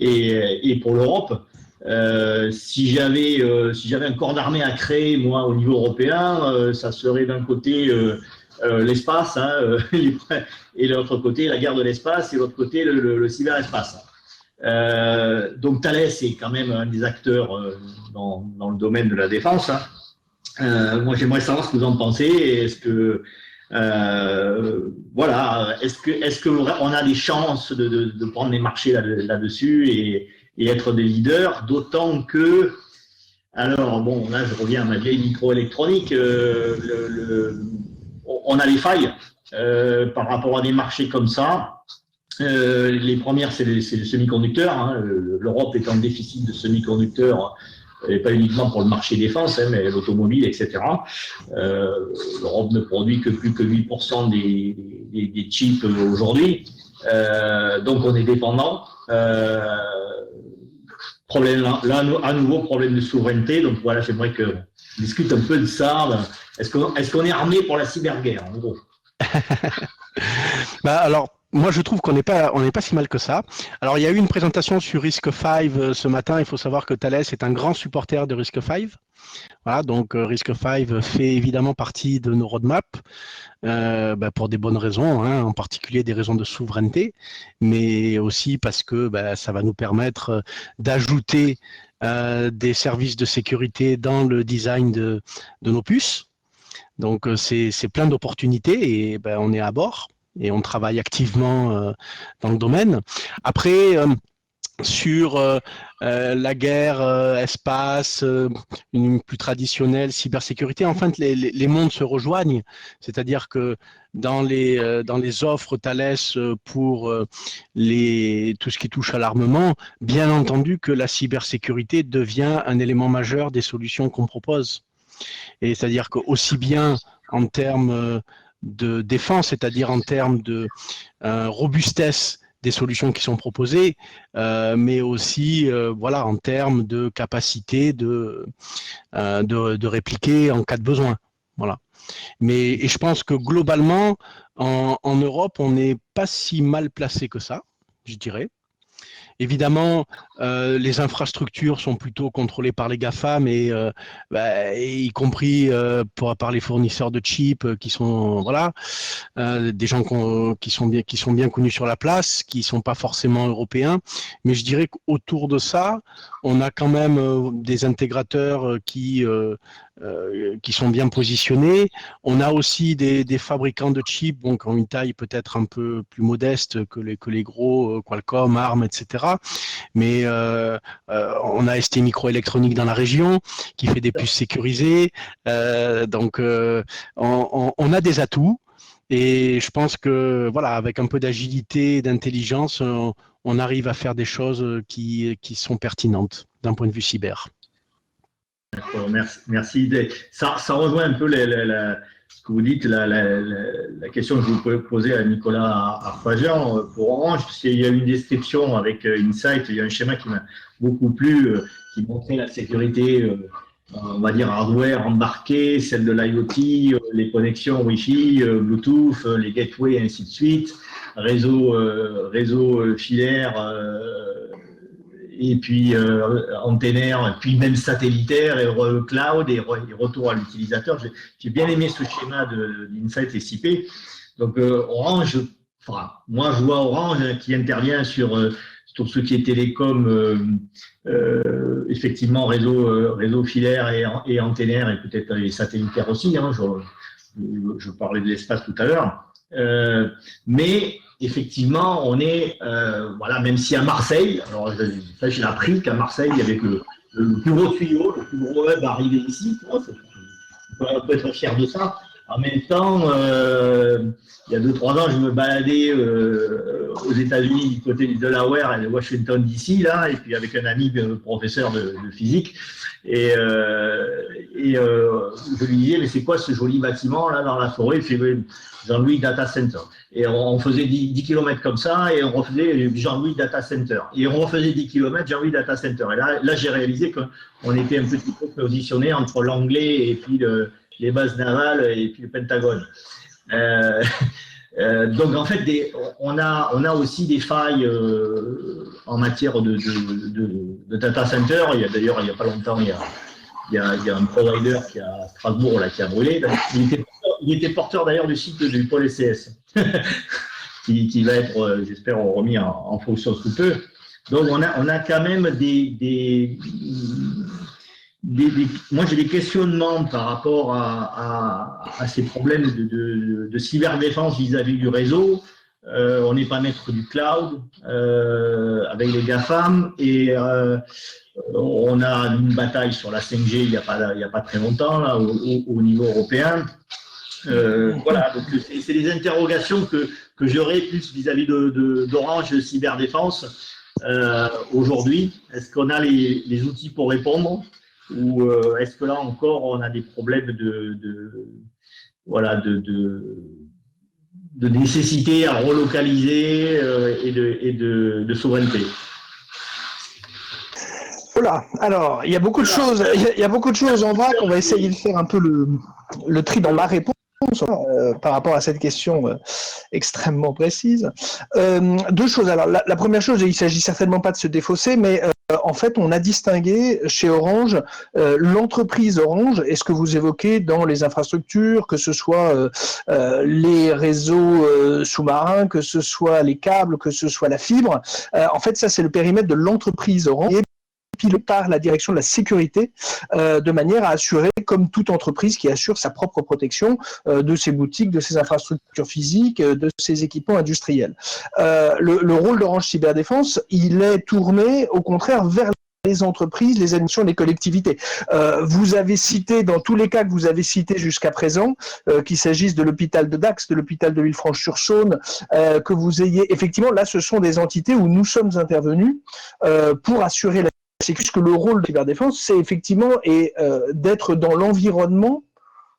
et pour l'Europe? Si j'avais un corps d'armée à créer, moi, au niveau européen, ça serait d'un côté l'espace, et de l'autre côté la guerre de l'espace, et de l'autre côté le cyberespace. Donc Thales est quand même un des acteurs dans le domaine de la défense. Moi, j'aimerais savoir ce que vous en pensez. Est-ce que est-ce que on a des chances de prendre les marchés là-dessus et être des leaders, d'autant que, alors bon, là je reviens à ma vieille microélectronique, on a des failles par rapport à des marchés comme ça. Les premières, c'est les semi-conducteurs. L'Europe est en déficit de semi-conducteurs, et pas uniquement pour le marché défense, mais l'automobile, etc. L'Europe ne produit que plus que 8% des chips aujourd'hui. Donc on est dépendant. Problème là, à nouveau, problème de souveraineté. Donc voilà, j'aimerais qu'on discute un peu de ça. Est-ce qu'on est armé pour la cyberguerre, en gros? Alors, moi, je trouve qu'on n'est pas si mal que ça. Alors, il y a eu une présentation sur RISC-V ce matin. Il faut savoir que Thales est un grand supporter de RISC-V. Voilà, donc RISC-V fait évidemment partie de nos roadmaps pour des bonnes raisons, en particulier des raisons de souveraineté, mais aussi parce que ça va nous permettre d'ajouter des services de sécurité dans le design de nos puces. Donc, c'est plein d'opportunités et on est à bord. Et on travaille activement dans le domaine. Après, sur la guerre espace, une plus traditionnelle cybersécurité. En fait, les mondes se rejoignent, c'est-à-dire que dans les offres Thales pour tout ce qui touche à l'armement, bien entendu que la cybersécurité devient un élément majeur des solutions qu'on propose. Et c'est-à-dire que aussi bien en termes de défense, c'est-à-dire en termes de robustesse des solutions qui sont proposées, mais aussi voilà, en termes de capacité de répliquer en cas de besoin. Voilà. Et je pense que globalement, en Europe, on n'est pas si mal placé que ça, je dirais. Évidemment, les infrastructures sont plutôt contrôlées par les GAFAM, y compris par les fournisseurs de chips qui sont voilà, des gens qui sont bien connus sur la place, qui sont pas forcément européens. Mais je dirais qu'autour de ça, on a quand même des intégrateurs qui sont bien positionnés. On a aussi des fabricants de chips qui ont une taille peut-être un peu plus modeste que les gros Qualcomm, ARM, etc. Mais on a ST Microélectronique dans la région qui fait des puces sécurisées. Donc on a des atouts. Et je pense que voilà, avec un peu d'agilité et d'intelligence, on arrive à faire des choses qui sont pertinentes d'un point de vue cyber. D'accord, merci. Ça rejoint un peu ce que vous dites, la question que je vous posais à Nicolas Arpagian pour Orange, parce qu'il y a une description avec Insight, il y a un schéma qui m'a beaucoup plu, qui montrait la sécurité, on va dire hardware embarqué, celle de l'IoT, les connexions Wi-Fi, Bluetooth, les gateways, et ainsi de suite, réseau filaire, et puis antennaire, puis même satellitaire, et cloud, et retour à l'utilisateur. J'ai bien aimé ce schéma d'Insight et SIP. Donc Orange, enfin, moi je vois Orange qui intervient sur tout ce qui est télécom, effectivement réseau filaire et antennaire, et peut-être les satellitaires aussi, hein, je parlais de l'espace tout à l'heure, mais effectivement on est, voilà, même si à Marseille, alors ça j'ai appris qu'à Marseille il y avait le plus gros tuyau, le plus gros hub arrivé ici, on peut être fier de ça. En même temps, il y a 2-3 ans, je me baladais aux États-Unis du côté du Delaware et de Washington DC, là, et puis avec un ami professeur de physique, et je lui disais, mais c'est quoi ce joli bâtiment là dans la forêt? Il fait Jean-Louis Data Center. Et on faisait 10 km comme ça, et on refaisait Jean-Louis Data Center. Et on refaisait 10 km Jean-Louis Data Center. Et là j'ai réalisé qu'on était un petit peu positionné entre l'anglais et puis les bases navales et puis le Pentagone. Donc en fait, on a aussi des failles en matière de data center. D'ailleurs, il n'y a pas longtemps, il y a un provider qui à Strasbourg là, qui a brûlé. Il était porteur d'ailleurs du site du pôle SCS, qui va être, j'espère, remis en fonction sous peu. Donc on a quand même moi, j'ai des questionnements par rapport à ces problèmes de cyberdéfense vis-à-vis du réseau. On n'est pas maître du cloud avec les GAFAM, et on a une bataille sur la 5G il n'y a pas très longtemps là, au niveau européen. Voilà, donc c'est des interrogations que j'aurais plus vis-à-vis d'Orange Cyberdéfense aujourd'hui. Est-ce qu'on a les outils pour répondre? Ou est-ce que là encore on a des problèmes de nécessité à relocaliser et de souveraineté? Voilà. Alors il y a beaucoup de choses. Il y a beaucoup de choses en vrac. On va essayer de faire un peu le tri dans ma réponse. Par rapport à cette question extrêmement précise. Deux choses. Alors, la première chose, il ne s'agit certainement pas de se défausser, mais en fait, on a distingué chez Orange l'entreprise Orange, et ce que vous évoquez dans les infrastructures, que ce soit les réseaux sous-marins, que ce soit les câbles, que ce soit la fibre. En fait, ça, c'est le périmètre de l'entreprise Orange. pilotée par la direction de la sécurité, de manière à assurer, comme toute entreprise qui assure sa propre protection de ses boutiques, de ses infrastructures physiques, de ses équipements industriels. Le rôle d'Orange Cyberdéfense, il est tourné au contraire vers les entreprises, les administrations, les collectivités. Vous avez cité, dans tous les cas que vous avez cités jusqu'à présent, qu'il s'agisse de l'hôpital de Dax, de l'hôpital de Villefranche-sur-Saône, que vous ayez, effectivement, là, ce sont des entités où nous sommes intervenus pour assurer la sécurité, puisque le rôle de cyberdéfense, c'est effectivement d'être dans l'environnement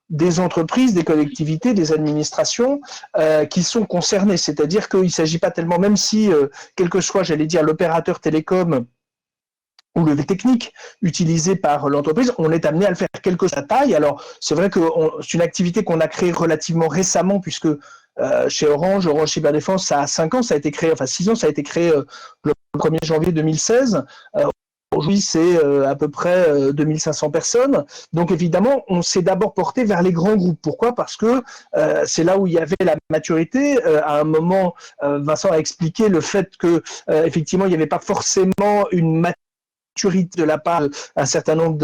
des entreprises, des collectivités, des administrations qui sont concernées. C'est-à-dire qu'il ne s'agit pas tellement, même si, quel que soit, j'allais dire, l'opérateur télécom ou le technique utilisé par l'entreprise, on est amené à le faire, quelle que soit sa taille. Alors, c'est vrai que c'est une activité qu'on a créée relativement récemment, puisque chez Orange Cyberdéfense, ça a 5 ans, ça a été créé, enfin 6 ans, ça a été créé le 1er janvier 2016. Aujourd'hui, c'est à peu près 2500 personnes. Donc, évidemment, on s'est d'abord porté vers les grands groupes. Pourquoi ? Parce que c'est là où il y avait la maturité. À un moment, Vincent a expliqué le fait que, effectivement, il n'y avait pas forcément une maturité de la part d'un certain nombre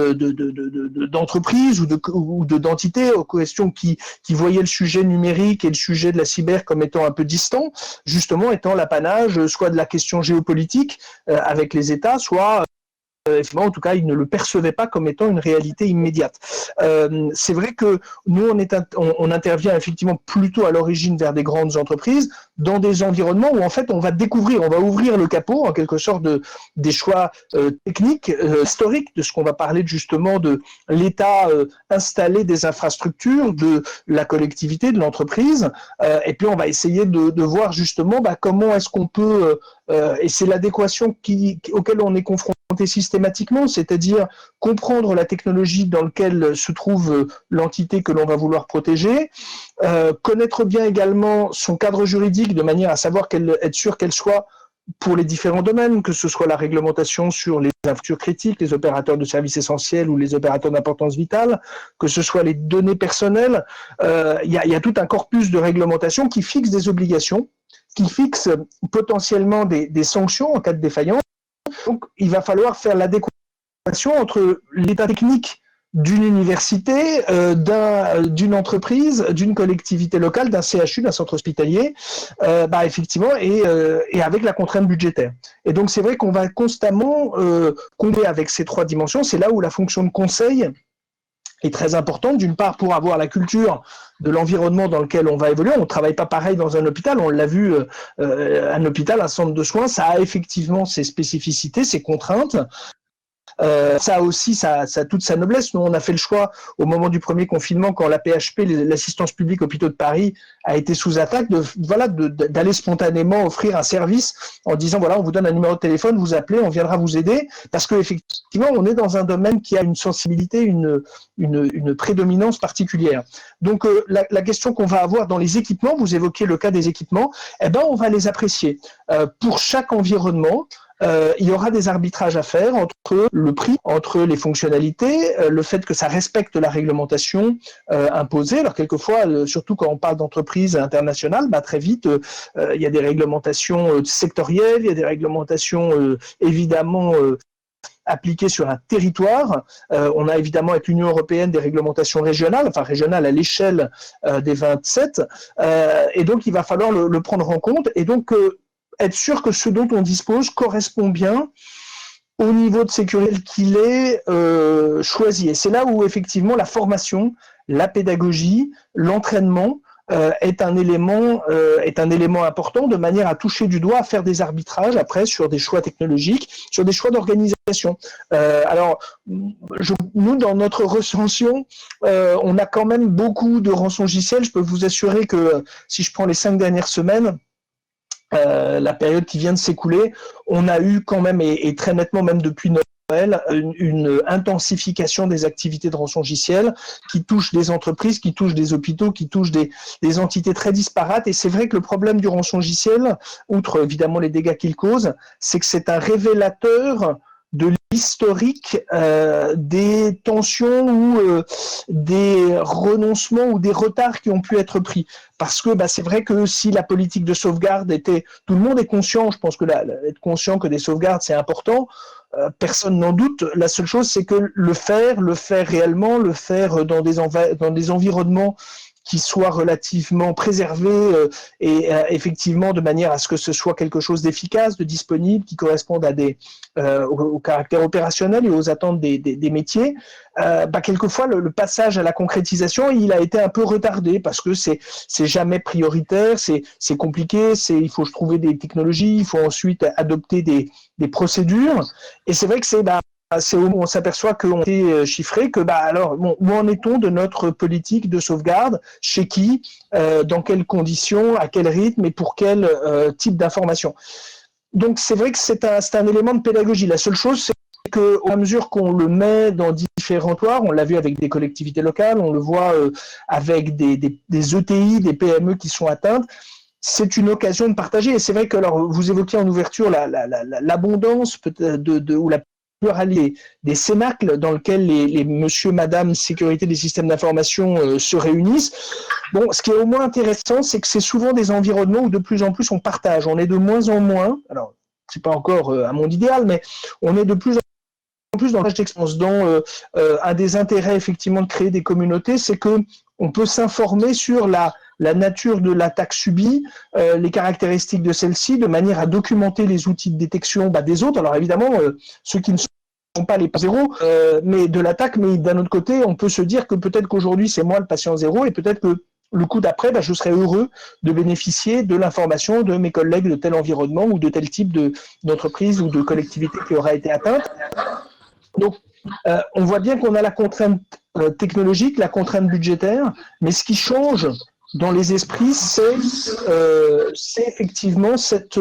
d'entreprises ou d'entités aux questions qui voyaient le sujet numérique et le sujet de la cyber comme étant un peu distant, justement étant l'apanage soit de la question géopolitique avec les États, soit effectivement, en tout cas, ils ne le percevaient pas comme étant une réalité immédiate. C'est vrai que nous, on intervient effectivement plutôt à l'origine vers des grandes entreprises, dans des environnements où en fait on va ouvrir le capot en quelque sorte des choix techniques, historiques, de ce qu'on va parler justement de l'état installé des infrastructures, de la collectivité, de l'entreprise, et puis on va essayer de voir justement comment est-ce qu'on peut et c'est l'adéquation auquel on est confronté systématiquement, c'est-à-dire comprendre la technologie dans laquelle se trouve l'entité que l'on va vouloir protéger, connaître bien également son cadre juridique de manière à savoir être sûr qu'elle soit pour les différents domaines, que ce soit la réglementation sur les infrastructures critiques, les opérateurs de services essentiels ou les opérateurs d'importance vitale, que ce soit les données personnelles. Il y a tout un corpus de réglementation qui fixe des obligations, qui fixe potentiellement des sanctions en cas de défaillance. Donc, il va falloir faire l'adéquation entre l'état technique d'une université, d'une entreprise, d'une collectivité locale, d'un CHU, d'un centre hospitalier, effectivement, et avec la contrainte budgétaire. Et donc, c'est vrai qu'on va constamment combler avec ces 3 dimensions. C'est là où la fonction de conseil est très importante, d'une part pour avoir la culture de l'environnement dans lequel on va évoluer. On ne travaille pas pareil dans un hôpital, on l'a vu, un hôpital, un centre de soins, ça a effectivement ses spécificités, ses contraintes. Ça aussi, ça a toute sa noblesse. Nous, on a fait le choix au moment du premier confinement, quand la PHP, l'assistance publique hôpitaux de Paris, a été sous attaque, d'aller spontanément offrir un service en disant voilà, on vous donne un numéro de téléphone, vous appelez, on viendra vous aider, parce que effectivement, on est dans un domaine qui a une sensibilité, une prédominance particulière. Donc, la question qu'on va avoir dans les équipements, vous évoquez le cas des équipements, on va les apprécier pour chaque environnement. Il y aura des arbitrages à faire entre le prix, entre les fonctionnalités, le fait que ça respecte la réglementation imposée. Alors quelquefois, surtout quand on parle d'entreprises internationales, très vite, il y a des réglementations sectorielles, il y a des réglementations évidemment appliquées sur un territoire. On a évidemment avec l'Union européenne des réglementations régionales, enfin régionales à l'échelle des 27, et donc il va falloir le prendre en compte. Et donc être sûr que ce dont on dispose correspond bien au niveau de sécurité qu'il est choisi. Et c'est là où effectivement la formation, la pédagogie, l'entraînement est un élément important de manière à toucher du doigt, à faire des arbitrages après sur des choix technologiques, sur des choix d'organisation. Nous, dans notre recension, on a quand même beaucoup de rançongiciels. Je peux vous assurer que si je prends les 5 dernières semaines, la période qui vient de s'écouler, on a eu quand même, et très nettement même depuis Noël, une intensification des activités de rançongiciel qui touchent des entreprises, qui touchent des hôpitaux, qui touchent des entités très disparates. Et c'est vrai que le problème du rançongiciel, outre évidemment les dégâts qu'il cause, c'est que c'est un révélateur de l'historique des tensions ou des renoncements ou des retards qui ont pu être pris. Parce que c'est vrai que si la politique de sauvegarde était... Tout le monde est conscient, je pense que être conscient que des sauvegardes, c'est important. personne n'en doute. La seule chose, c'est que le faire réellement, le faire dans des environnements qui soient relativement préservés et effectivement de manière à ce que ce soit quelque chose d'efficace, de disponible, qui corresponde à au caractère opérationnel et aux attentes des métiers. Quelquefois, le passage à la concrétisation, il a été un peu retardé parce que c'est jamais prioritaire, c'est compliqué, il faut trouver des technologies, il faut ensuite adopter des procédures. Et c'est vrai que c'est où on s'aperçoit qu'on est chiffré, que alors où en est-on de notre politique de sauvegarde, chez qui, dans quelles conditions, à quel rythme et pour quel type d'information. Donc c'est vrai que c'est un élément de pédagogie. La seule chose, c'est qu'au fur et à mesure qu'on le met dans différents territoires, on l'a vu avec des collectivités locales, on le voit avec des ETI, des PME qui sont atteintes, c'est une occasion de partager. Et c'est vrai que alors, vous évoquiez en ouverture l'abondance ou la pluralité des cénacles dans lesquels les monsieur, madame, sécurité des systèmes d'information se réunissent. Bon, ce qui est au moins intéressant, c'est que c'est souvent des environnements où de plus en plus on partage. On est de moins en moins, alors c'est pas encore un monde idéal, mais on est de plus en plus dans l'âge d'expérience, dont un des intérêts effectivement de créer des communautés, c'est que on peut s'informer sur la nature de l'attaque subie, les caractéristiques de celle-ci, de manière à documenter les outils de détection des autres. Alors évidemment, ceux qui ne sont pas les zéros, mais de l'attaque, mais d'un autre côté, on peut se dire que peut-être qu'aujourd'hui, c'est moi le patient zéro, et peut-être que le coup d'après, je serai heureux de bénéficier de l'information de mes collègues de tel environnement ou de tel type d'entreprise ou de collectivité qui aura été atteinte. Donc, on voit bien qu'on a la contrainte technologique, la contrainte budgétaire, mais ce qui change dans les esprits, c'est effectivement cette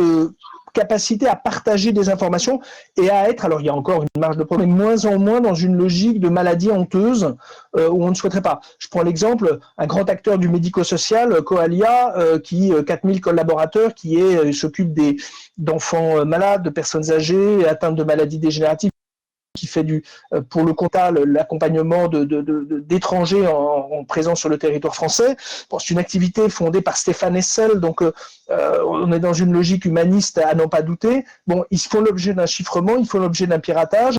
capacité à partager des informations et à être, alors il y a encore une marge de progrès, moins en moins dans une logique de maladie honteuse où on ne souhaiterait pas. Je prends l'exemple, un grand acteur du médico-social, Coalia, qui 4000 collaborateurs, qui s'occupe d'enfants malades, de personnes âgées, atteintes de maladies dégénératives, qui fait pour le compta l'accompagnement d'étrangers en présence sur le territoire français. Bon, c'est une activité fondée par Stéphane Hessel, donc on est dans une logique humaniste à n'en pas douter. Bon, ils font l'objet d'un chiffrement, ils font l'objet d'un piratage.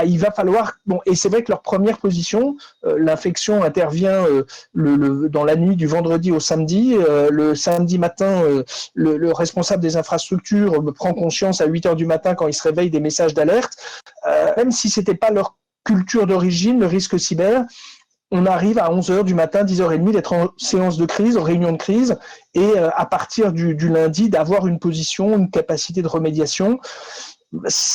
Il va falloir... Bon, et c'est vrai que leur première position, l'infection intervient dans la nuit du vendredi au samedi. Le samedi matin, le responsable des infrastructures prend conscience à 8h du matin quand il se réveille des messages d'alerte. Même si ce n'était pas leur culture d'origine, le risque cyber, on arrive à 11h du matin, 10h30 d'être en séance de crise, en réunion de crise, et à partir du lundi, d'avoir une position, une capacité de remédiation.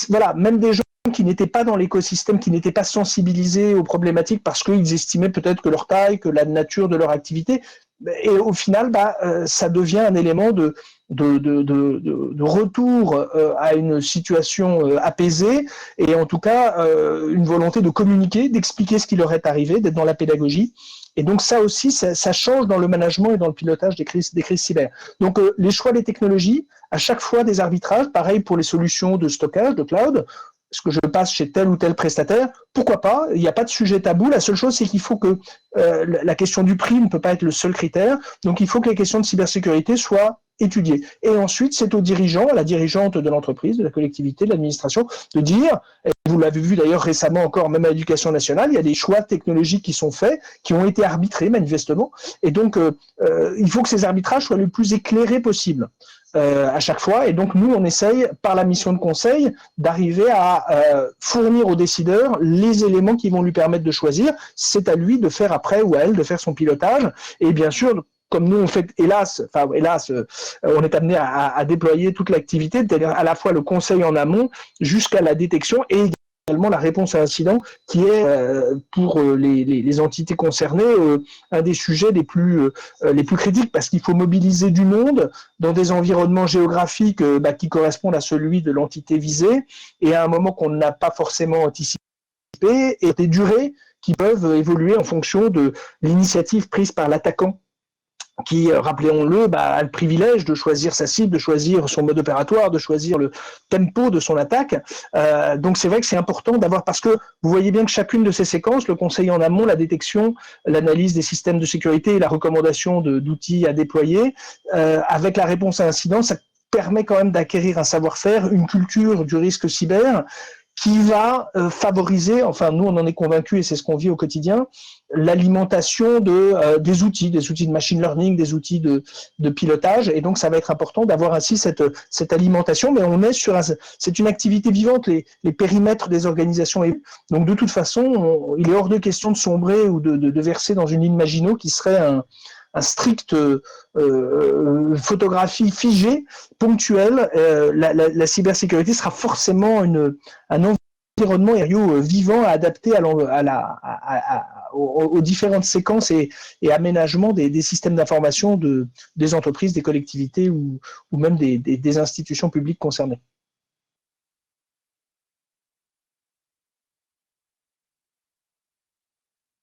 Voilà, même des gens qui n'étaient pas dans l'écosystème, qui n'étaient pas sensibilisés aux problématiques parce qu'ils estimaient peut-être que leur taille, que la nature de leur activité, et au final, ça devient un élément de retour à une situation apaisée et en tout cas une volonté de communiquer, d'expliquer ce qui leur est arrivé, d'être dans la pédagogie. Et donc ça aussi, ça change dans le management et dans le pilotage des crises cyber. Donc les choix des technologies, à chaque fois des arbitrages, pareil pour les solutions de stockage, de cloud. Est-ce que je passe chez tel ou tel prestataire? Pourquoi pas? Il n'y a pas de sujet tabou. La seule chose, c'est qu'il faut que la question du prix ne peut pas être le seul critère. Donc, il faut que les questions de cybersécurité soient étudiées. Et ensuite, c'est aux dirigeants, à la dirigeante de l'entreprise, de la collectivité, de l'administration, de dire, et vous l'avez vu d'ailleurs récemment encore, même à l'Éducation nationale, il y a des choix technologiques qui sont faits, qui ont été arbitrés manifestement. Et donc, il faut que ces arbitrages soient le plus éclairés possible. À chaque fois, et donc nous on essaye par la mission de conseil d'arriver à fournir aux décideurs les éléments qui vont lui permettre de choisir. C'est à lui de faire après ou à elle de faire son pilotage, et bien sûr comme nous on fait hélas on est amené à déployer toute l'activité, c'est-à-dire à la fois le conseil en amont jusqu'à la détection et également la réponse à incident qui est pour les entités concernées un des sujets les plus critiques parce qu'il faut mobiliser du monde dans des environnements géographiques qui correspondent à celui de l'entité visée et à un moment qu'on n'a pas forcément anticipé et des durées qui peuvent évoluer en fonction de l'initiative prise par l'attaquant qui, rappelons-le, a le privilège de choisir sa cible, de choisir son mode opératoire, de choisir le tempo de son attaque. Donc c'est vrai que c'est important d'avoir, parce que vous voyez bien que chacune de ces séquences, le conseil en amont, la détection, l'analyse des systèmes de sécurité et la recommandation d'outils à déployer, avec la réponse à incident, ça permet quand même d'acquérir un savoir-faire, une culture du risque cyber qui va favoriser, enfin nous on en est convaincus et c'est ce qu'on vit au quotidien, l'alimentation des outils de machine learning, des outils de pilotage, et donc ça va être important d'avoir ainsi cette alimentation, mais on est c'est une activité vivante, les périmètres des organisations, donc de toute façon il est hors de question de sombrer ou de verser dans une ligne Maginot qui serait un strict photographie figée, ponctuelle. La cybersécurité sera forcément un environnement vivant à adapter aux différentes séquences et aménagements des systèmes d'information des entreprises, des collectivités ou même des institutions publiques concernées.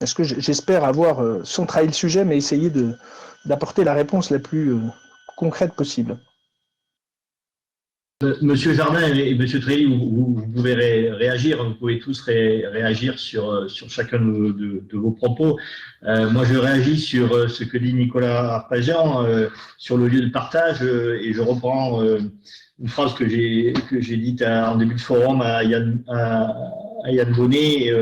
Est-ce que j'espère avoir, sans trahir le sujet, mais essayer d'apporter la réponse la plus concrète possible. Monsieur Jardin et Monsieur Trély, vous pouvez réagir, vous pouvez tous réagir sur chacun de vos propos. Moi, je réagis sur ce que dit Nicolas Arpagian sur le lieu de partage et je reprends une phrase que j'ai dite en début de forum à Yann Bonnet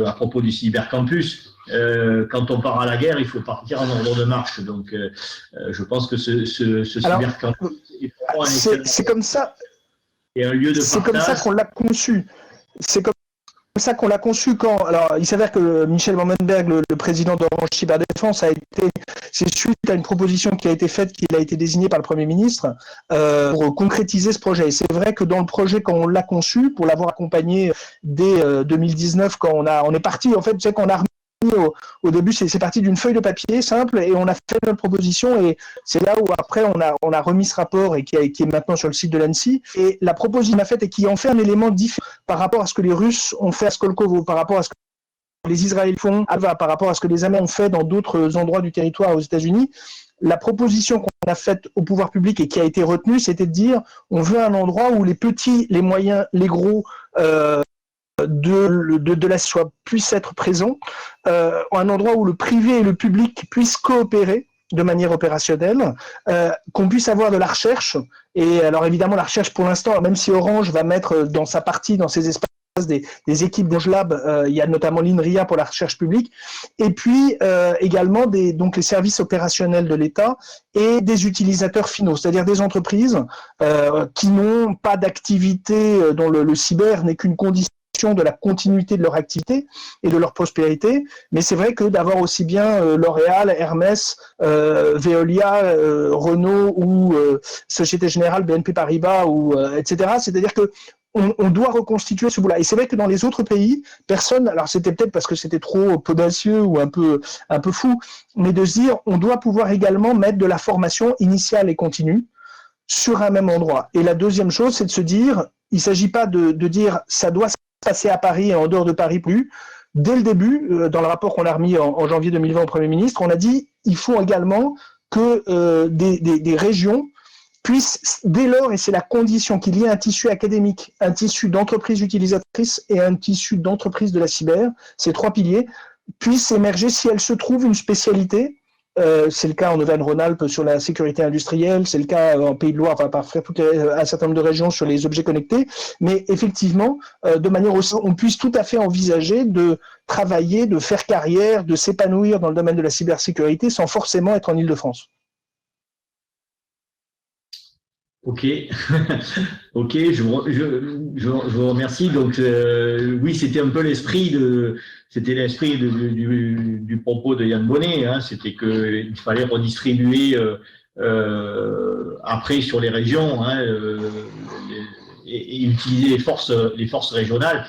à propos du cybercampus. Quand on part à la guerre, il faut partir en ordre de marche. Donc, je pense que ce cybercampus c'est comme ça. Et un lieu de partage. C'est comme ça qu'on l'a conçu. C'est comme ça qu'on l'a conçu quand. Alors, il s'avère que Michel Vandenberg, le président d'Orange Cyberdéfense, c'est suite à une proposition qui a été faite, qu'il a été désigné par le Premier ministre pour concrétiser ce projet. Et c'est vrai que dans le projet, quand on l'a conçu, pour l'avoir accompagné dès 2019, quand on est parti, en fait, tu sais qu'on a remis au début, c'est parti d'une feuille de papier simple et on a fait notre proposition et c'est là où après on a remis ce rapport et qui est maintenant sur le site de l'ANSSI. Et la proposition qu'on a faite et qui en fait un élément différent par rapport à ce que les Russes ont fait à Skolkovo, par rapport à ce que les Israéliens font à Alva, par rapport à ce que les Américains ont fait dans d'autres endroits du territoire aux États-Unis. La proposition qu'on a faite au pouvoir public et qui a été retenue, c'était de dire on veut un endroit où les petits, les moyens, les gros de la SOA puissent être présents, un endroit où le privé et le public puissent coopérer de manière opérationnelle, qu'on puisse avoir de la recherche. Et alors évidemment la recherche pour l'instant, même si Orange va mettre dans sa partie, dans ses espaces, des équipes d'Orange Lab, il y a notamment l'INRIA pour la recherche publique, et puis également donc les services opérationnels de l'État et des utilisateurs finaux, c'est-à-dire des entreprises qui n'ont pas d'activité dont le cyber n'est qu'une condition de la continuité de leur activité et de leur prospérité, mais c'est vrai que d'avoir aussi bien L'Oréal, Hermès, Veolia, Renault ou Société Générale, BNP Paribas, etc., c'est-à-dire que on doit reconstituer ce bout-là. Et c'est vrai que dans les autres pays, personne, alors c'était peut-être parce que c'était trop audacieux ou un peu fou, mais de se dire, on doit pouvoir également mettre de la formation initiale et continue sur un même endroit. Et la deuxième chose, c'est de se dire, il ne s'agit pas de dire, ça doit se passer à Paris et en dehors de Paris plus. Dès le début, dans le rapport qu'on a remis en janvier 2020 au Premier ministre, on a dit, il faut également que des régions puissent, dès lors, et c'est la condition qu'il y ait un tissu académique, un tissu d'entreprises utilisatrices et un tissu d'entreprises de la cyber, ces trois piliers, puissent émerger si elles se trouvent une spécialité. C'est le cas en Auvergne-Rhône-Alpes sur la sécurité industrielle, c'est le cas en Pays de Loire, enfin par un certain nombre de régions sur les objets connectés, mais effectivement, de manière aussi, on puisse tout à fait envisager de travailler, de faire carrière, de s'épanouir dans le domaine de la cybersécurité sans forcément être en Île-de-France. Ok, ok, je vous remercie. Donc oui, c'était un peu l'esprit du propos de Yann Bonnet. Hein, c'était qu'il fallait redistribuer après sur les régions et utiliser les forces régionales,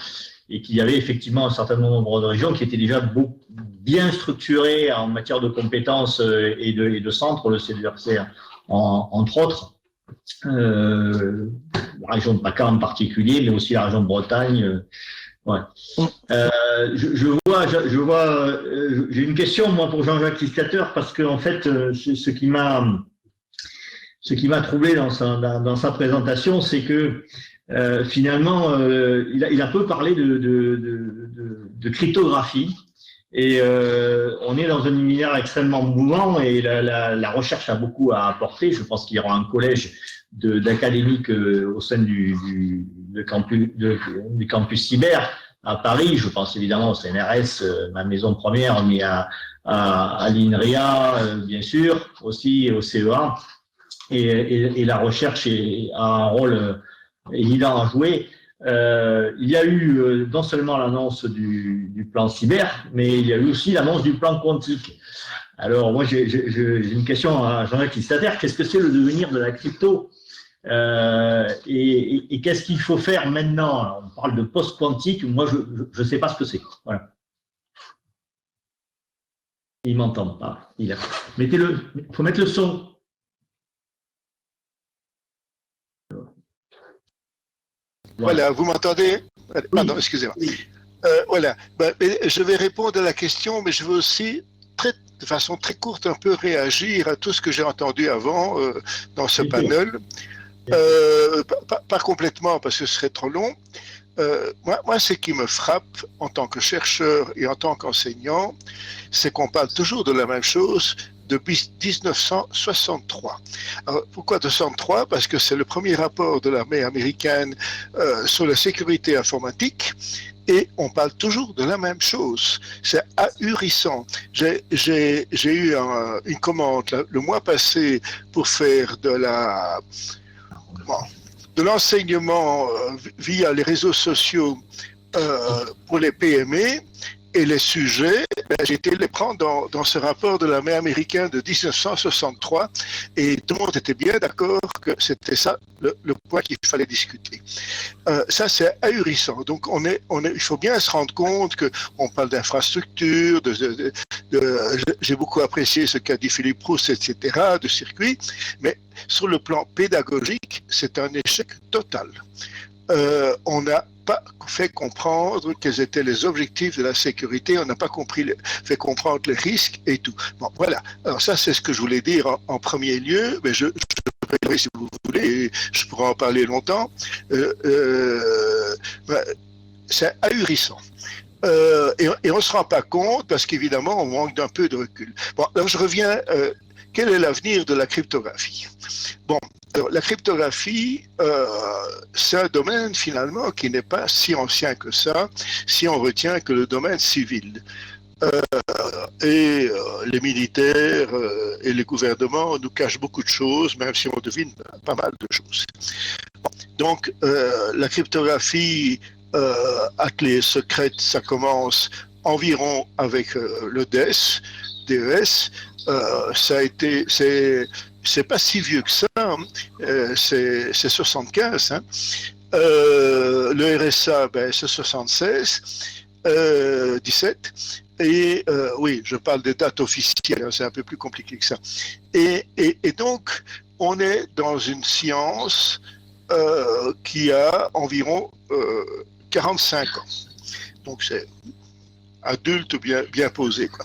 et qu'il y avait effectivement un certain nombre de régions qui étaient déjà bien structurées en matière de compétences et de centres, le CERC entre autres. La région de PACA en particulier, mais aussi la région de Bretagne. Ouais. J'ai une question moi pour Jean-Jacques Listater, parce que en fait, ce qui m'a troublé dans sa présentation, c'est que finalement, il a peu parlé de cryptographie. Et on est dans un univers extrêmement mouvant et la recherche a beaucoup à apporter. Je pense qu'il y aura un collège d'académiques au sein du campus cyber à Paris. Je pense évidemment au CNRS, ma maison première, mais à l'INRIA, bien sûr, aussi au CEA. Et la recherche a un rôle évident à jouer. Il y a eu non seulement l'annonce du plan cyber, mais il y a eu aussi l'annonce du plan quantique. Alors, moi, j'ai une question à Jean-Jacques Listataire. Qu'est-ce que c'est le devenir de la crypto et qu'est-ce qu'il faut faire maintenant? Alors, on parle de post-quantique. Moi, je ne sais pas ce que c'est. Voilà. Il m'entend pas. Mettez-le. Il faut mettre le son. Voilà, vous m'entendez? Pardon, Oui. excusez-moi. Oui. Voilà. Je vais répondre à la question, mais je veux aussi, de façon très courte, un peu réagir à tout ce que j'ai entendu avant dans ce panel. Pas complètement, parce que ce serait trop long. Moi, ce qui me frappe en tant que chercheur et en tant qu'enseignant, c'est qu'on parle toujours de la même chose depuis 1963. Alors, pourquoi 1963? Parce que c'est le premier rapport de l'armée américaine sur la sécurité informatique et on parle toujours de la même chose. C'est ahurissant. J'ai eu une commande le mois passé pour faire de l'enseignement via les réseaux sociaux pour les PME. Et les sujets, j'ai été les prendre dans ce rapport de l'armée américaine de 1963 et tout le monde était bien d'accord que c'était ça le point qu'il fallait discuter. Ça, c'est ahurissant. Donc, il faut bien se rendre compte qu'on parle d'infrastructure, j'ai beaucoup apprécié ce qu'a dit Philippe Proust, etc., de circuit, mais sur le plan pédagogique, c'est un échec total. On n'a pas fait comprendre quels étaient les objectifs de la sécurité, on n'a pas fait comprendre les risques et tout. Bon, voilà. Alors ça, c'est ce que je voulais dire en premier lieu, mais je vais, si vous voulez, je pourrais en parler longtemps. C'est ahurissant. Et on ne se rend pas compte parce qu'évidemment, on manque d'un peu de recul. Bon, alors je reviens. Quel est l'avenir de la cryptographie? Bon, alors, la cryptographie, c'est un domaine finalement qui n'est pas si ancien que ça, si on retient que le domaine civil. Les militaires et les gouvernements nous cachent beaucoup de choses, même si on devine pas mal de choses. Donc, la cryptographie à clé secrète, ça commence environ avec le DES. Ça a été, c'est pas si vieux que ça, hein. C'est 75. Hein. Le RSA, c'est 76, 17. Et oui, je parle des dates officielles, c'est un peu plus compliqué que ça. Et donc, on est dans une science qui a environ 45 ans. Donc, c'est adulte bien posé, quoi.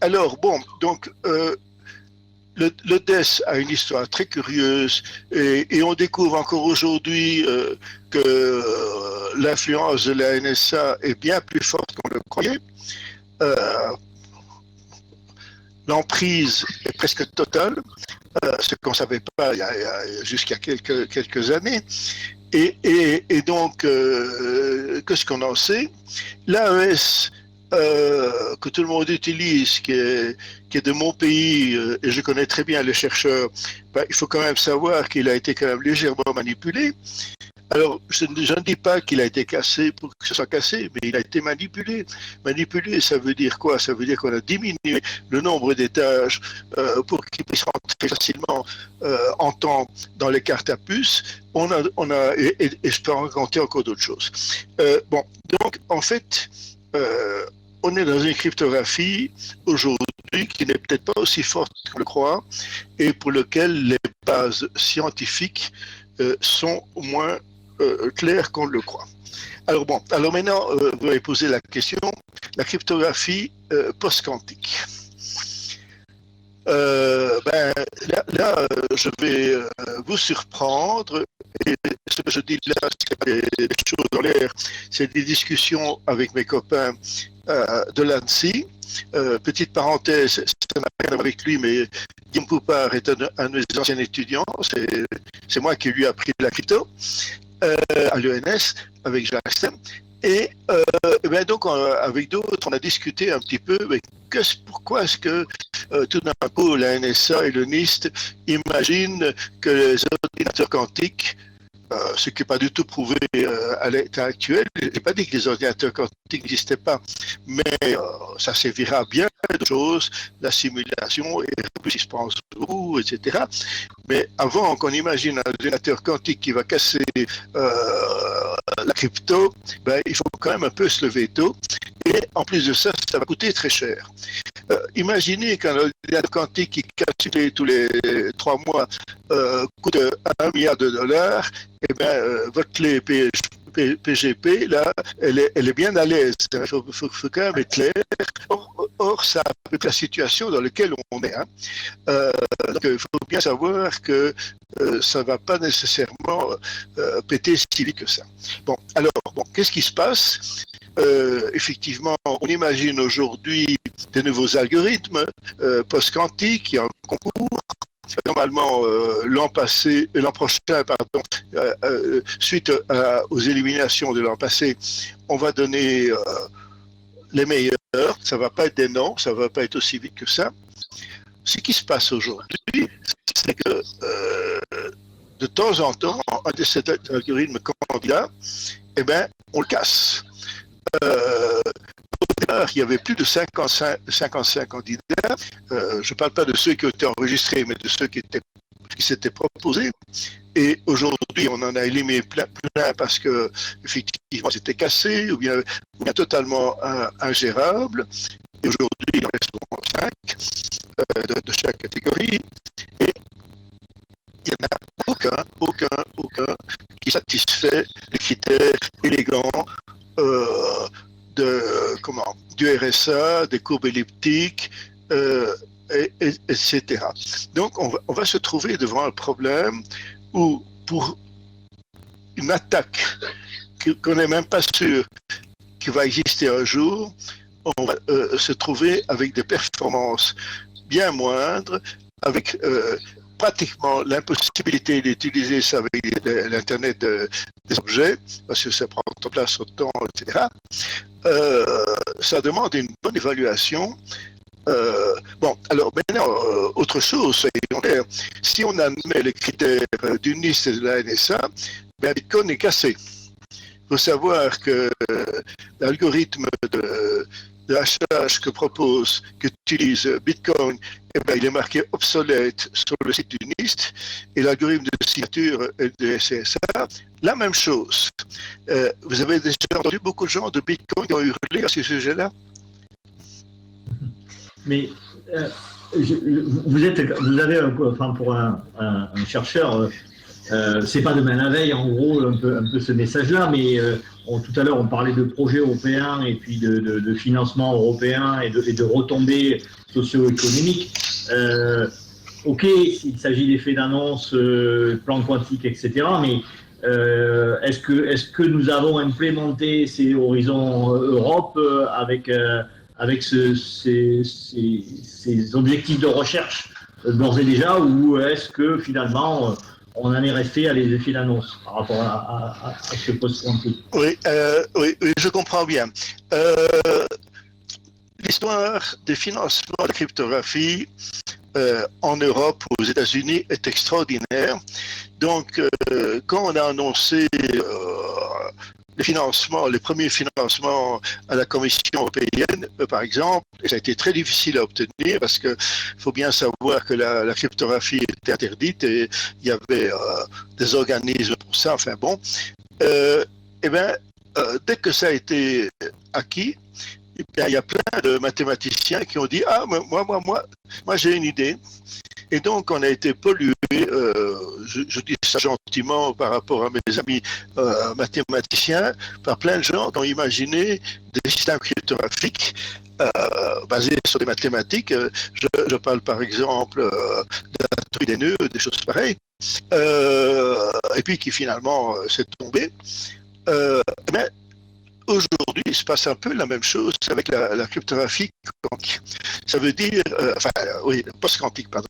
Alors, bon, donc, le DES a une histoire très curieuse et on découvre encore aujourd'hui que l'influence de la NSA est bien plus forte qu'on le croyait. L'emprise est presque totale, ce qu'on ne savait pas jusqu'à quelques années. Et donc, qu'est-ce qu'on en sait? L'AES, que tout le monde utilise, qui est de mon pays, et je connais très bien les chercheurs, il faut quand même savoir qu'il a été quand même légèrement manipulé. Alors, je ne dis pas qu'il a été cassé pour que ce soit cassé, mais il a été manipulé. Manipulé, ça veut dire quoi? Ça veut dire qu'on a diminué le nombre d'étages pour qu'ils puissent rentrer facilement en temps dans les cartes à puce. Et je peux en raconter encore d'autres choses. Bon, donc, en fait, on est dans une cryptographie aujourd'hui qui n'est peut-être pas aussi forte qu'on le croit et pour lequel les bases scientifiques sont moins claires qu'on le croit. Alors bon, alors maintenant, vous avez posé la question, la cryptographie post-quantique. Là, je vais vous surprendre. Et ce que je dis là, c'est des choses dans l'air, c'est des discussions avec mes copains de l'ANSSI. Petite parenthèse, ça n'a rien à voir avec lui, mais Guillaume Poupard est un de mes anciens étudiants, c'est moi qui lui ai appris la crypto à l'ENS avec Jacques Stem. Et ben donc, avec d'autres, on a discuté un petit peu, mais pourquoi est-ce que tout d'un coup, la NSA et le NIST imaginent que les ordinateurs quantiques, ce qui n'est pas du tout prouvé à l'état actuel, je n'ai pas dit que les ordinateurs quantiques n'existaient pas, mais ça servira à bien de choses, la simulation, et plus il se pense où, etc. Mais avant qu'on imagine un ordinateur quantique qui va casser la crypto, ben, il faut quand même un peu se lever tôt. Et en plus de ça, ça va coûter très cher. Imaginez qu'un ordinateur quantique qui casse tous les 3 mois coûte $1 milliard. Et bien, votre clé PGP, là, elle est bien à l'aise. Il faut quand même être clair. Or, ça avec la situation dans laquelle on est. Hein. Donc, il faut bien savoir que ça ne va pas nécessairement péter si vite que ça. Bon, alors, qu'est-ce qui se passe? Effectivement, on imagine aujourd'hui des nouveaux algorithmes post-quantiques, il y a un concours. Normalement, l'an prochain, suite aux éliminations de l'an passé, on va donner les meilleurs. Ça ne va pas être des noms, ça ne va pas être aussi vite que ça. Ce qui se passe aujourd'hui, c'est que de temps en temps, un de ces algorithmes candidats, eh ben, on le casse. Il y avait plus de 55 candidats. Je ne parle pas de ceux qui ont été enregistrés, mais de ceux qui s'étaient proposés. Et aujourd'hui, on en a éliminé plein parce que effectivement, c'était cassé ou bien totalement ingérable. Et aujourd'hui, il en reste 5 de chaque catégorie. Et il n'y en a aucun qui satisfait les critères élégants du RSA, des courbes elliptiques, etc. Donc, on va se trouver devant un problème où, pour une attaque qu'on n'est même pas sûr qu'il va exister un jour, on va se trouver avec des performances bien moindres, avec pratiquement l'impossibilité d'utiliser ça avec l'Internet des objets, parce que ça prend en place autant, etc. Ça demande une bonne évaluation. Bon, alors maintenant, autre chose, si on admet les critères du NIST et de la NSA, ben, Bitcoin est cassé. Il faut savoir que l'algorithme de hachage qu'utilise Bitcoin, eh ben, il est marqué obsolète sur le site du NIST, et l'algorithme de signature de SSA, la même chose. Vous avez déjà entendu beaucoup de gens de Bitcoin qui ont hurlé à ce sujet-là? Mais vous avez, enfin, pour un chercheur, c'est pas demain la veille, en gros, un peu ce message-là, mais tout à l'heure, on parlait de projets européens et puis de financement européen et de retombées socio-économiques. OK, il s'agit d'effets d'annonce, plan quantique, etc., mais est-ce que nous avons implémenté ces horizons Europe avec ces objectifs de recherche d'ores et déjà, ou est-ce que finalement on en est resté à les effets d'annonce par rapport à ce post-quantique? Oui, je comprends bien. L'histoire des financements de la cryptographie en Europe ou aux États-Unis est extraordinaire. Donc, quand on a annoncé les premiers financements à la Commission européenne, par exemple, ça a été très difficile à obtenir parce qu'il faut bien savoir que la cryptographie était interdite et il y avait des organismes pour ça. Enfin bon, dès que ça a été acquis, il y a plein de mathématiciens qui ont dit « Ah, moi j'ai une idée ». Et donc, on a été pollué, je dis ça gentiment par rapport à mes amis mathématiciens, par plein de gens qui ont imaginé des systèmes cryptographiques basés sur des mathématiques. Je parle par exemple de la théorie des nœuds, des choses pareilles, et puis qui finalement s'est tombé. Mais aujourd'hui, il se passe un peu la même chose avec la cryptographie quantique. ça veut dire, oui, post-quantique, pardon.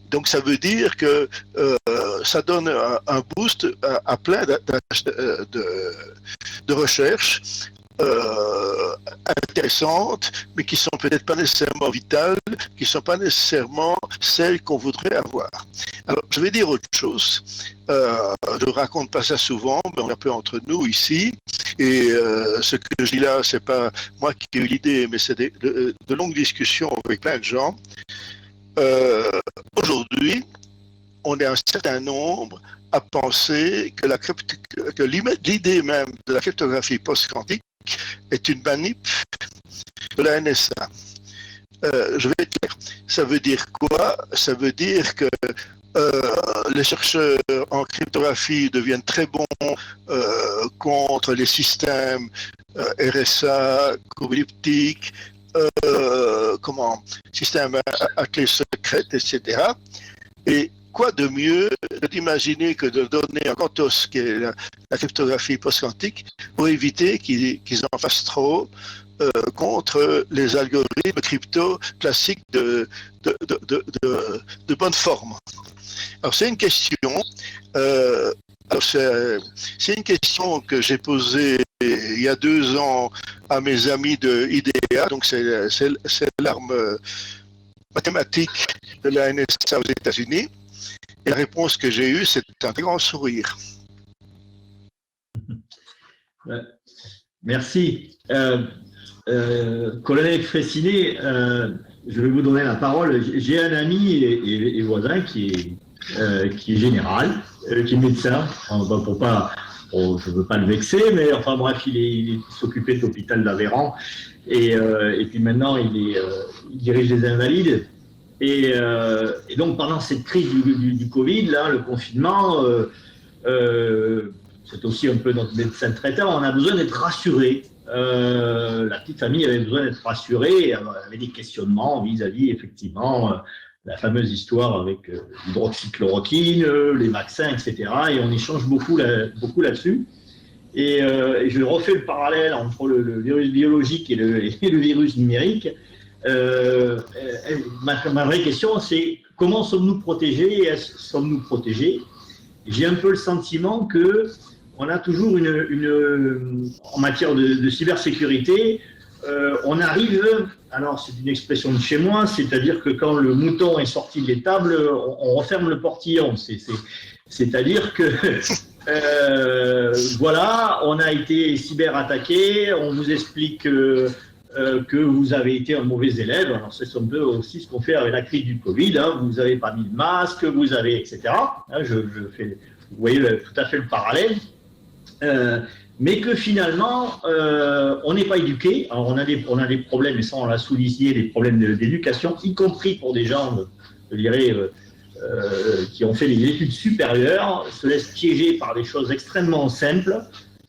Donc ça veut dire que ça donne un boost à plein de recherches intéressantes, mais qui sont peut-être pas nécessairement vitales, qui sont pas nécessairement celles qu'on voudrait avoir. Alors, je vais dire autre chose. Je ne raconte pas ça souvent, mais on est un peu entre nous ici. Et ce que je dis là, c'est pas moi qui ai eu l'idée, mais c'est de longues discussions avec plein de gens. Aujourd'hui, on est un certain nombre à penser que l'idée même de la cryptographie post-quantique est une manip de la NSA. Je vais être clair. Ça veut dire quoi? Ça veut dire que les chercheurs en cryptographie deviennent très bons contre les systèmes RSA, cryptiques, systèmes à clé secrète, etc. Et quoi de mieux d'imaginer que de donner un quantos qui est la cryptographie post-quantique pour éviter qu'ils en fassent trop contre les algorithmes crypto classiques de bonne forme. Alors c'est une question. C'est une question que j'ai posée il y a 2 ans à mes amis de IDEA, donc c'est l'arme mathématique de la NSA aux États-Unis. Et la réponse que j'ai eue, c'est un très grand sourire. Merci. Colonel Fressinet, je vais vous donner la parole. J'ai un ami et voisin qui est général, qui est médecin. Je ne veux pas le vexer, mais enfin bref, il s'occupait de l'hôpital d'Aveyron. Et puis maintenant, il dirige les Invalides. Et donc, pendant cette crise du Covid, là, le confinement, c'est aussi un peu notre médecin traitant, on a besoin d'être rassuré. La petite famille avait besoin d'être rassurée, avait des questionnements vis-à-vis, effectivement, la fameuse histoire avec l'hydroxychloroquine, les vaccins, etc. Et on échange beaucoup là-dessus. Et je refais le parallèle entre le virus biologique et le virus numérique. Ma vraie question, c'est comment sommes-nous protégés et sommes-nous protégés? J'ai un peu le sentiment que on a toujours en matière de cybersécurité, on arrive, alors c'est une expression de chez moi, c'est-à-dire que quand le mouton est sorti de l'étable, on referme le portillon. C'est-à-dire que voilà, on a été cyberattaqué, on vous explique que vous avez été un mauvais élève. Alors c'est un peu aussi ce qu'on fait avec la crise du Covid. Hein. Vous n'avez pas mis de masque, vous avez, etc. Hein, vous voyez tout à fait le parallèle. Mais que finalement, on n'est pas éduqué. Alors on a des problèmes, et ça on l'a souligné, des problèmes d'éducation, y compris pour des gens, je dirais, qui ont fait des études supérieures, se laissent piéger par des choses extrêmement simples.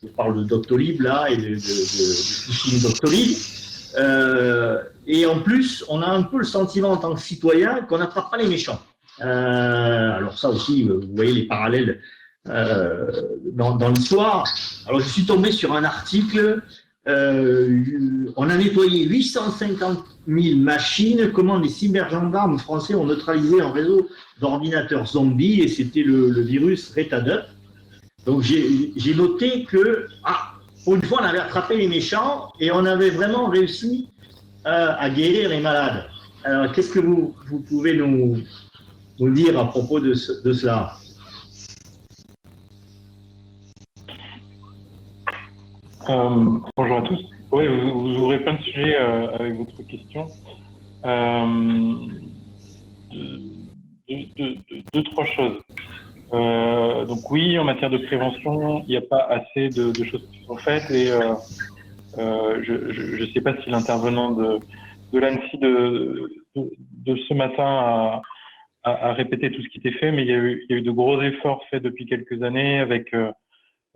Je parle de Doctolib là et de phishing Doctolib. Et en plus, on a un peu le sentiment en tant que citoyen qu'on n'attrape pas les méchants. Alors ça aussi, vous voyez les parallèles dans l'histoire. Alors je suis tombé sur un article, on a nettoyé 850 000 machines, comment les cybergendarmes français ont neutralisé un réseau d'ordinateurs zombies, et c'était le virus Retadup. Donc j'ai noté que, pour une fois, on avait attrapé les méchants et on avait vraiment réussi à guérir les malades. Alors, qu'est-ce que vous pouvez nous dire à propos de cela? Bonjour à tous. Oui, vous ouvrez plein de sujets avec votre question. Deux, trois choses. Donc oui, en matière de prévention, il n'y a pas assez de choses qui sont faites, et je ne sais pas si l'intervenant de l'ANSSI de ce matin a répété tout ce qui était fait, mais il y a eu de gros efforts faits depuis quelques années avec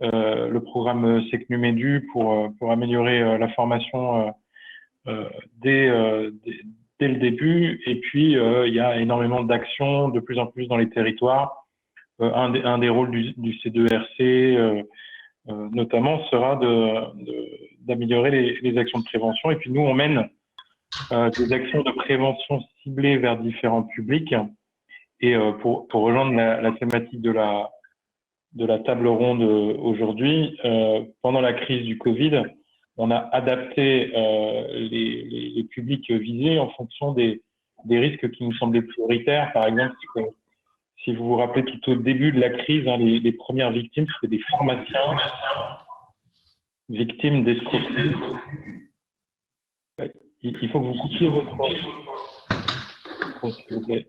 le programme SecNumEdu pour améliorer la formation dès le début. Et puis, il y a énormément d'actions de plus en plus dans les territoires. Un des rôles du C2RC, notamment, sera d'améliorer les actions de prévention. Et puis, nous, on mène des actions de prévention ciblées vers différents publics. Et pour rejoindre la thématique de la table ronde aujourd'hui, pendant la crise du Covid, on a adapté les publics visés en fonction des risques qui nous semblaient prioritaires. Par exemple, si vous vous rappelez, tout au début de la crise, hein, les premières victimes, c'était des pharmaciens victimes d'escroquerie. Il faut que vous coupiez votre... S'il vous plaît.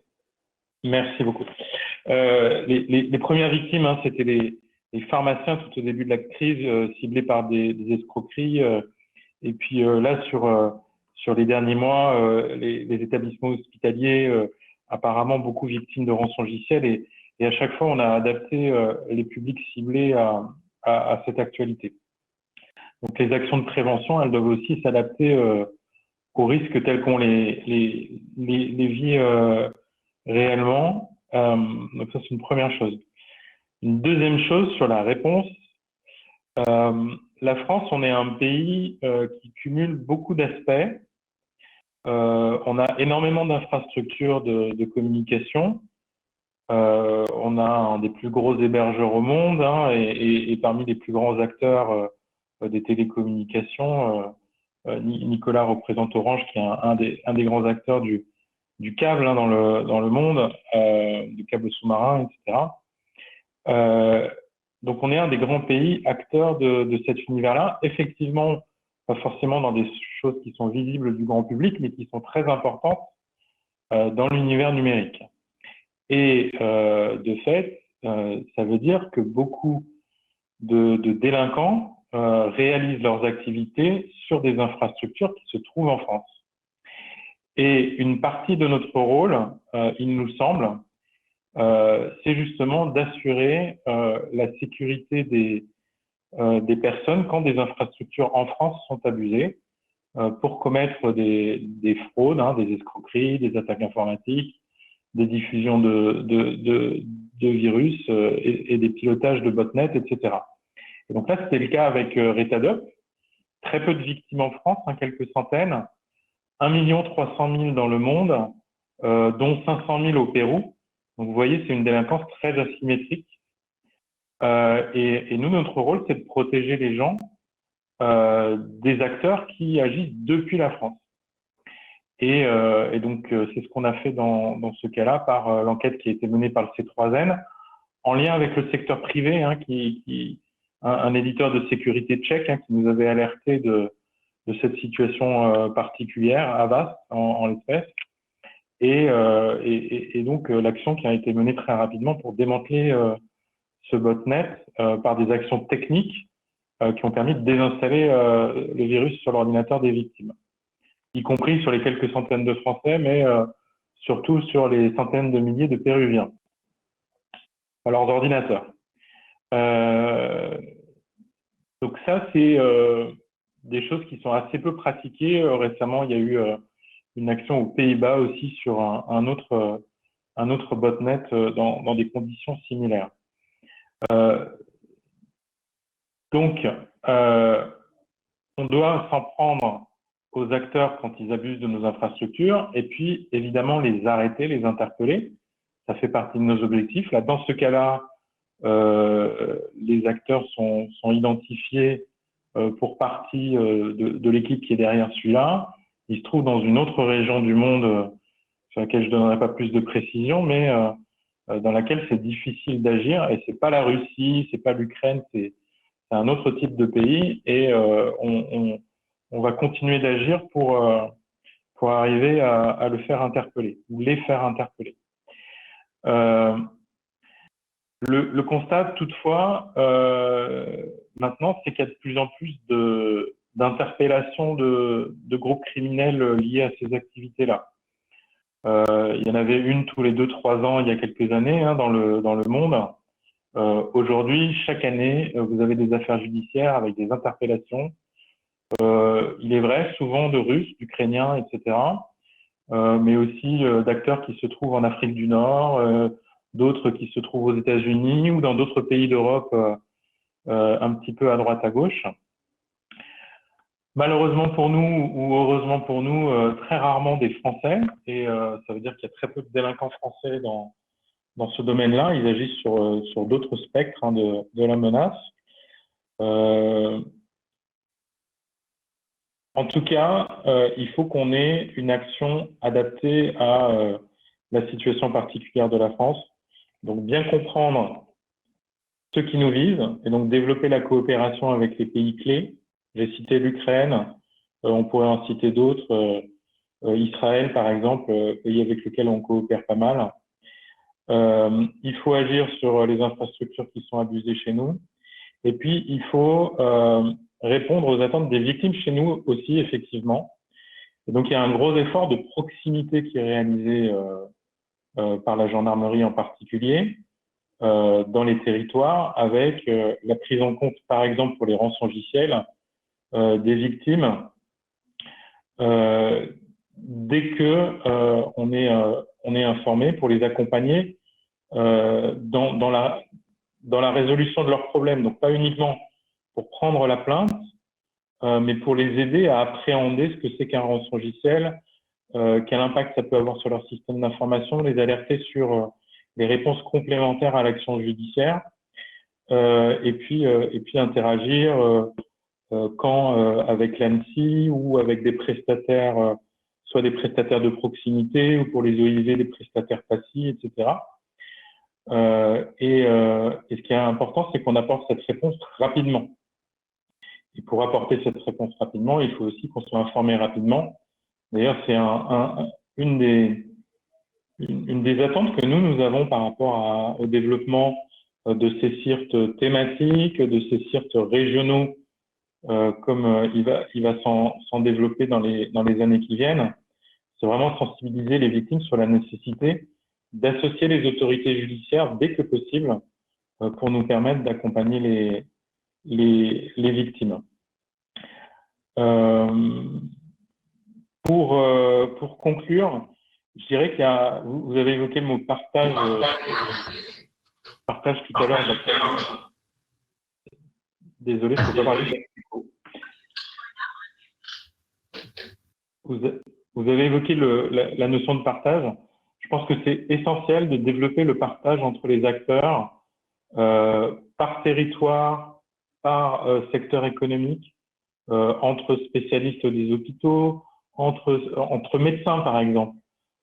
Merci beaucoup. Les premières victimes, hein, c'était les pharmaciens tout au début de la crise, ciblés par des escroqueries. Et puis là, sur les derniers mois, les établissements hospitaliers, apparemment beaucoup victimes de rançongiciel. Et à chaque fois, on a adapté les publics ciblés à cette actualité. Donc les actions de prévention, elles doivent aussi s'adapter aux risques tels qu'on les vit réellement. Donc ça, c'est une première chose. Une deuxième chose sur la réponse, la France, on est un pays qui cumule beaucoup d'aspects. On a énormément d'infrastructures de communication. On a un des plus gros hébergeurs au monde, hein, et parmi les plus grands acteurs des télécommunications, Nicolas représente Orange, qui est un des grands acteurs du câble, hein, dans le monde, du câble sous-marin, etc. Donc, on est un des grands pays acteurs de cet univers-là. Effectivement, pas forcément dans des choses qui sont visibles du grand public, mais qui sont très importantes dans l'univers numérique. Et de fait, ça veut dire que beaucoup de délinquants réalisent leurs activités sur des infrastructures qui se trouvent en France. Et une partie de notre rôle, il nous semble, c'est justement d'assurer la sécurité des personnes quand des infrastructures en France sont abusées pour commettre des fraudes, hein, des escroqueries, des attaques informatiques, des diffusions de virus et des pilotages de botnets, etc. Et donc là, c'était le cas avec Retadoc. Très peu de victimes en France, hein, quelques centaines, 1 300 000 dans le monde, dont 500 000 au Pérou. Donc vous voyez, c'est une délinquance très asymétrique. Et nous, notre rôle, c'est de protéger les gens des acteurs qui agissent depuis la France. Et donc, c'est ce qu'on a fait dans ce cas-là par l'enquête qui a été menée par le C3N, en lien avec le secteur privé, hein, un éditeur de sécurité tchèque, hein, qui nous avait alerté de cette situation particulière, Avast en l'espèce. Et donc, l'action qui a été menée très rapidement pour démanteler ce botnet par des actions techniques qui ont permis de désinstaller le virus sur l'ordinateur des victimes, y compris sur les quelques centaines de Français, mais surtout sur les centaines de milliers de Péruviens, à leurs ordinateurs. Donc ça, c'est des choses qui sont assez peu pratiquées. Récemment, il y a eu une action aux Pays-Bas aussi sur un autre botnet dans des conditions similaires. Donc, on doit s'en prendre aux acteurs quand ils abusent de nos infrastructures et puis évidemment les arrêter, les interpeller. Ça fait partie de nos objectifs. Là, dans ce cas-là, les acteurs sont identifiés pour partie de l'équipe qui est derrière celui-là. Ils se trouvent dans une autre région du monde sur laquelle je ne donnerai pas plus de précision, mais dans laquelle c'est difficile d'agir. Et c'est pas la Russie, c'est pas l'Ukraine, c'est un autre type de pays. Et on va continuer d'agir pour arriver à le faire interpeller ou les faire interpeller. Le constat, toutefois, maintenant, c'est qu'il y a de plus en plus d'interpellations de groupes criminels liés à ces activités-là. Il y en avait une tous les 2-3 ans il y a quelques années, hein, dans le monde. Aujourd'hui, chaque année, vous avez des affaires judiciaires avec des interpellations. Il est vrai, souvent de Russes, d'Ukrainiens, etc., mais aussi d'acteurs qui se trouvent en Afrique du Nord, d'autres qui se trouvent aux États-Unis ou dans d'autres pays d'Europe un petit peu à droite à gauche. malheureusement pour nous ou heureusement pour nous, très rarement des Français. Et ça veut dire qu'il y a très peu de délinquants français dans ce domaine-là. Ils agissent sur d'autres spectres hein, de la menace. En tout cas, il faut qu'on ait une action adaptée à la situation particulière de la France. Donc, bien comprendre ceux qui nous visent et donc développer la coopération avec les pays clés. J'ai cité l'Ukraine, on pourrait en citer d'autres, Israël par exemple, pays avec lequel on coopère pas mal. Il faut agir sur les infrastructures qui sont abusées chez nous. Et puis, il faut répondre aux attentes des victimes chez nous aussi, effectivement. Et donc, il y a un gros effort de proximité qui est réalisé par la gendarmerie en particulier dans les territoires avec la prise en compte, par exemple, pour les rançongiciels, des victimes dès que on est informé pour les accompagner dans la résolution de leurs problèmes. Donc, pas uniquement pour prendre la plainte, mais pour les aider à appréhender ce que c'est qu'un rançongiciel, quel impact ça peut avoir sur leur système d'information, les alerter sur les réponses complémentaires à l'action judiciaire, et puis interagir quand avec l'ANSSI ou avec des prestataires, soit des prestataires de proximité ou pour les OIV, des prestataires PASSI, etc. Et ce qui est important, c'est qu'on apporte cette réponse rapidement. Et pour apporter cette réponse rapidement, il faut aussi qu'on soit informé rapidement. D'ailleurs, c'est une des attentes que nous avons par rapport au développement de ces CIRT thématiques, de ces CIRT régionaux, comme il va s'en développer dans les années qui viennent. C'est vraiment sensibiliser les victimes sur la nécessité d'associer les autorités judiciaires dès que possible pour nous permettre d'accompagner les victimes. Pour conclure, je dirais qu'il y a, vous avez évoqué le mot partage tout à l'heure. Désolé, je ne peux pas parler. Vous avez évoqué la notion de partage. Je pense que c'est essentiel de développer le partage entre les acteurs par territoire, par secteur économique, entre spécialistes des hôpitaux, entre médecins par exemple.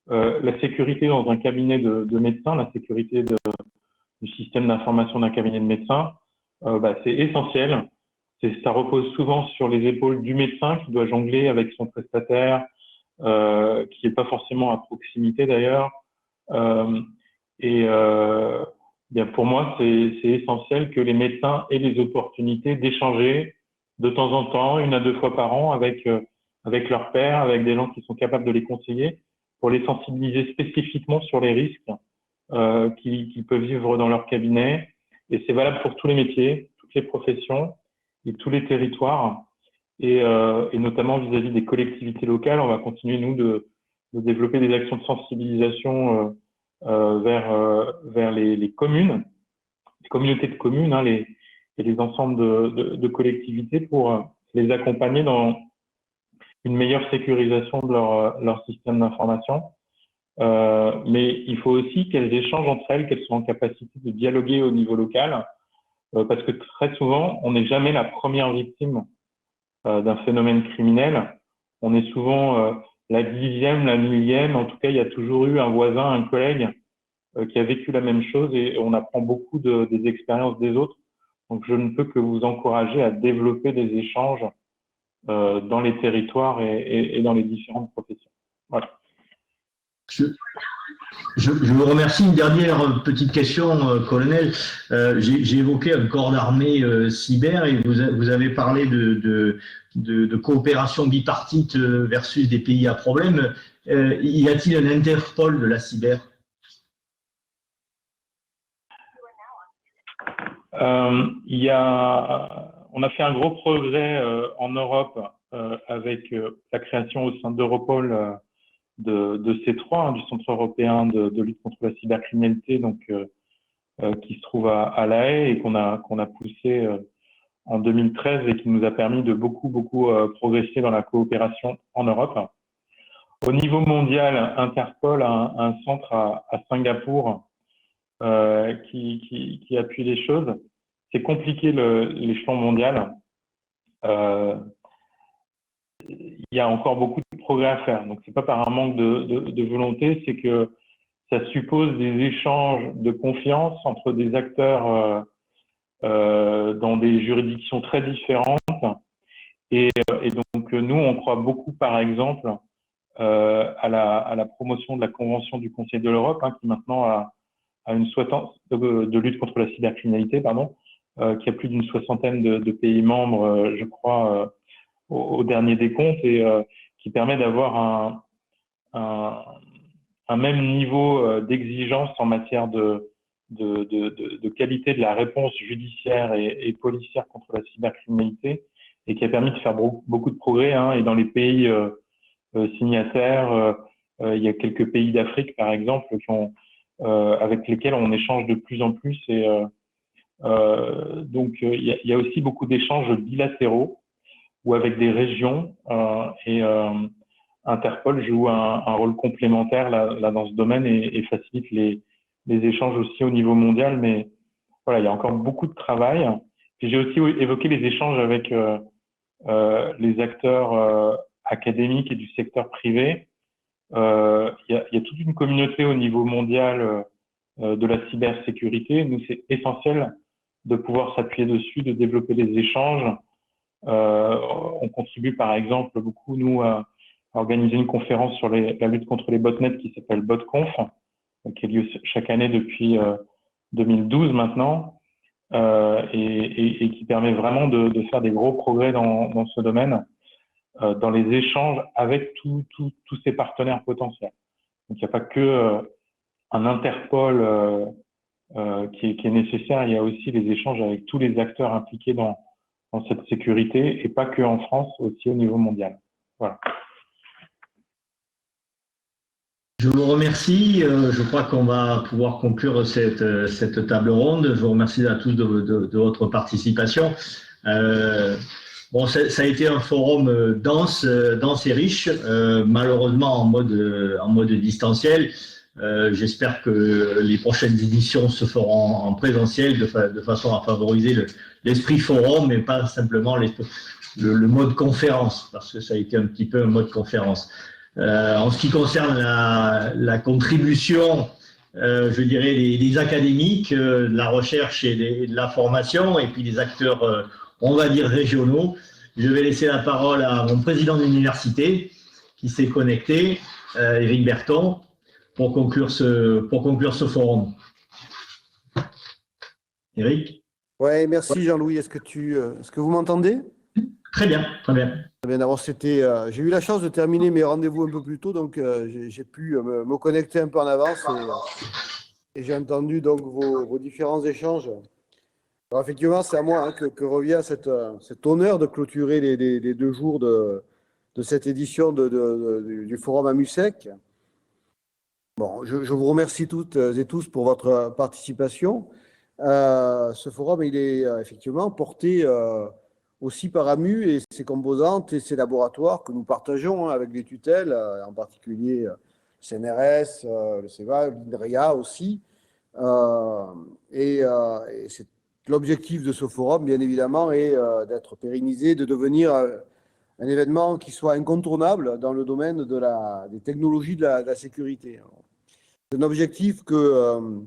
La sécurité dans un cabinet de médecins, la sécurité du système d'information d'un cabinet de médecins, c'est essentiel. Ça repose souvent sur les épaules du médecin qui doit jongler avec son prestataire, qui n'est pas forcément à proximité d'ailleurs. Bien pour moi, c'est essentiel que les médecins aient les opportunités d'échanger de temps en temps, 1 à 2 fois par an, avec leurs pairs, avec des gens qui sont capables de les conseiller, pour les sensibiliser spécifiquement sur les risques qu'ils peuvent vivre dans leur cabinet. Et c'est valable pour tous les métiers, toutes les professions et tous les territoires. Et notamment vis-à-vis des collectivités locales, on va continuer, nous, de développer des actions de sensibilisation vers les communes, les communautés de communes, hein, et les ensembles de collectivités pour les accompagner dans une meilleure sécurisation de leur système d'information. Mais il faut aussi qu'elles échangent entre elles, qu'elles soient en capacité de dialoguer au niveau local, parce que très souvent, on n'est jamais la première victime d'un phénomène criminel. On est souvent la 10e, la 1000e. En tout cas, il y a toujours eu un voisin, un collègue qui a vécu la même chose et on apprend beaucoup des expériences des autres. Donc, je ne peux que vous encourager à développer des échanges dans les territoires et dans les différentes professions. Voilà. Je vous remercie. Une dernière petite question, colonel. J'ai évoqué un corps d'armée cyber et vous avez parlé de coopération bipartite versus des pays à problème. Y a-t-il un Interpol de la cyber? On a fait un gros progrès en Europe avec la création au sein d'Europol de C3, hein, du Centre européen de lutte contre la cybercriminalité, donc qui se trouve à La Haye et qu'on a poussé en 2013 et qui nous a permis de beaucoup progresser dans la coopération en Europe. Au niveau mondial, Interpol a un centre à Singapour qui appuie les choses. C'est compliqué l'échelon mondial. Il y a encore beaucoup de progrès à faire. Donc, c'est pas par un manque de volonté, c'est que ça suppose des échanges de confiance entre des acteurs dans des juridictions très différentes. Et donc, nous, on croit beaucoup, par exemple, à la promotion de la Convention du Conseil de l'Europe, qui maintenant a une soixantaine de lutte contre la cybercriminalité, qui a plus d'une soixantaine de pays membres, je crois, au dernier décompte, et qui permet d'avoir un même niveau d'exigence en matière de qualité de la réponse judiciaire et policière contre la cybercriminalité, et qui a permis de faire beaucoup de progrès. Et dans les pays signataires, il y a quelques pays d'Afrique, par exemple, avec lesquels on échange de plus en plus. Et donc, il y a aussi beaucoup d'échanges bilatéraux ou avec des régions. Interpol joue un rôle complémentaire là dans ce domaine et facilite les échanges aussi au niveau mondial. Mais voilà, il y a encore beaucoup de travail. Puis j'ai aussi évoqué les échanges avec les acteurs académiques et du secteur privé. Il y a toute une communauté au niveau mondial de la cybersécurité. Nous, c'est essentiel de pouvoir s'appuyer dessus, de développer les échanges. On contribue par exemple beaucoup, nous, à organiser une conférence sur la lutte contre les botnets qui s'appelle BotConf, qui a lieu chaque année depuis 2012 maintenant, et qui permet vraiment de faire des gros progrès dans ce domaine, dans les échanges avec tous ces partenaires potentiels. Donc il n'y a pas que un Interpol qui est nécessaire, il y a aussi les échanges avec tous les acteurs impliqués dans cette sécurité, et pas que en France, aussi au niveau mondial. Voilà. Je vous remercie. Je crois qu'on va pouvoir conclure cette table ronde. Je vous remercie à tous de votre participation. Bon, ça a été un forum dense et riche, malheureusement en mode distanciel. J'espère que les prochaines éditions se feront en présentiel de façon à favoriser l'esprit forum et pas simplement le mode conférence, parce que ça a été un petit peu un mode conférence. En ce qui concerne la contribution, je dirais, des académiques, de la recherche et de la formation, et puis des acteurs, on va dire, régionaux, je vais laisser la parole à mon président d'université qui s'est connecté, Éric Berton, pour conclure ce forum. Éric ? Oui, merci Jean-Louis. Est-ce que vous m'entendez ? Très bien, très bien. Très bien. D'abord, j'ai eu la chance de terminer mes rendez-vous un peu plus tôt, donc j'ai pu me connecter un peu en avance et j'ai entendu donc vos différents échanges. Alors, effectivement, c'est à moi que revient cet honneur de clôturer les 2 jours de cette édition du Forum AMUSEC. Bon, je vous remercie toutes et tous pour votre participation. Ce forum, il est effectivement porté aussi par AMU et ses composantes et ses laboratoires que nous partageons avec les tutelles, en particulier le CNRS, le CEVA, l'INREA aussi. Et c'est l'objectif de ce forum, bien évidemment, est d'être pérennisé, de devenir un événement qui soit incontournable dans le domaine des technologies de la sécurité. C'est un objectif qu'en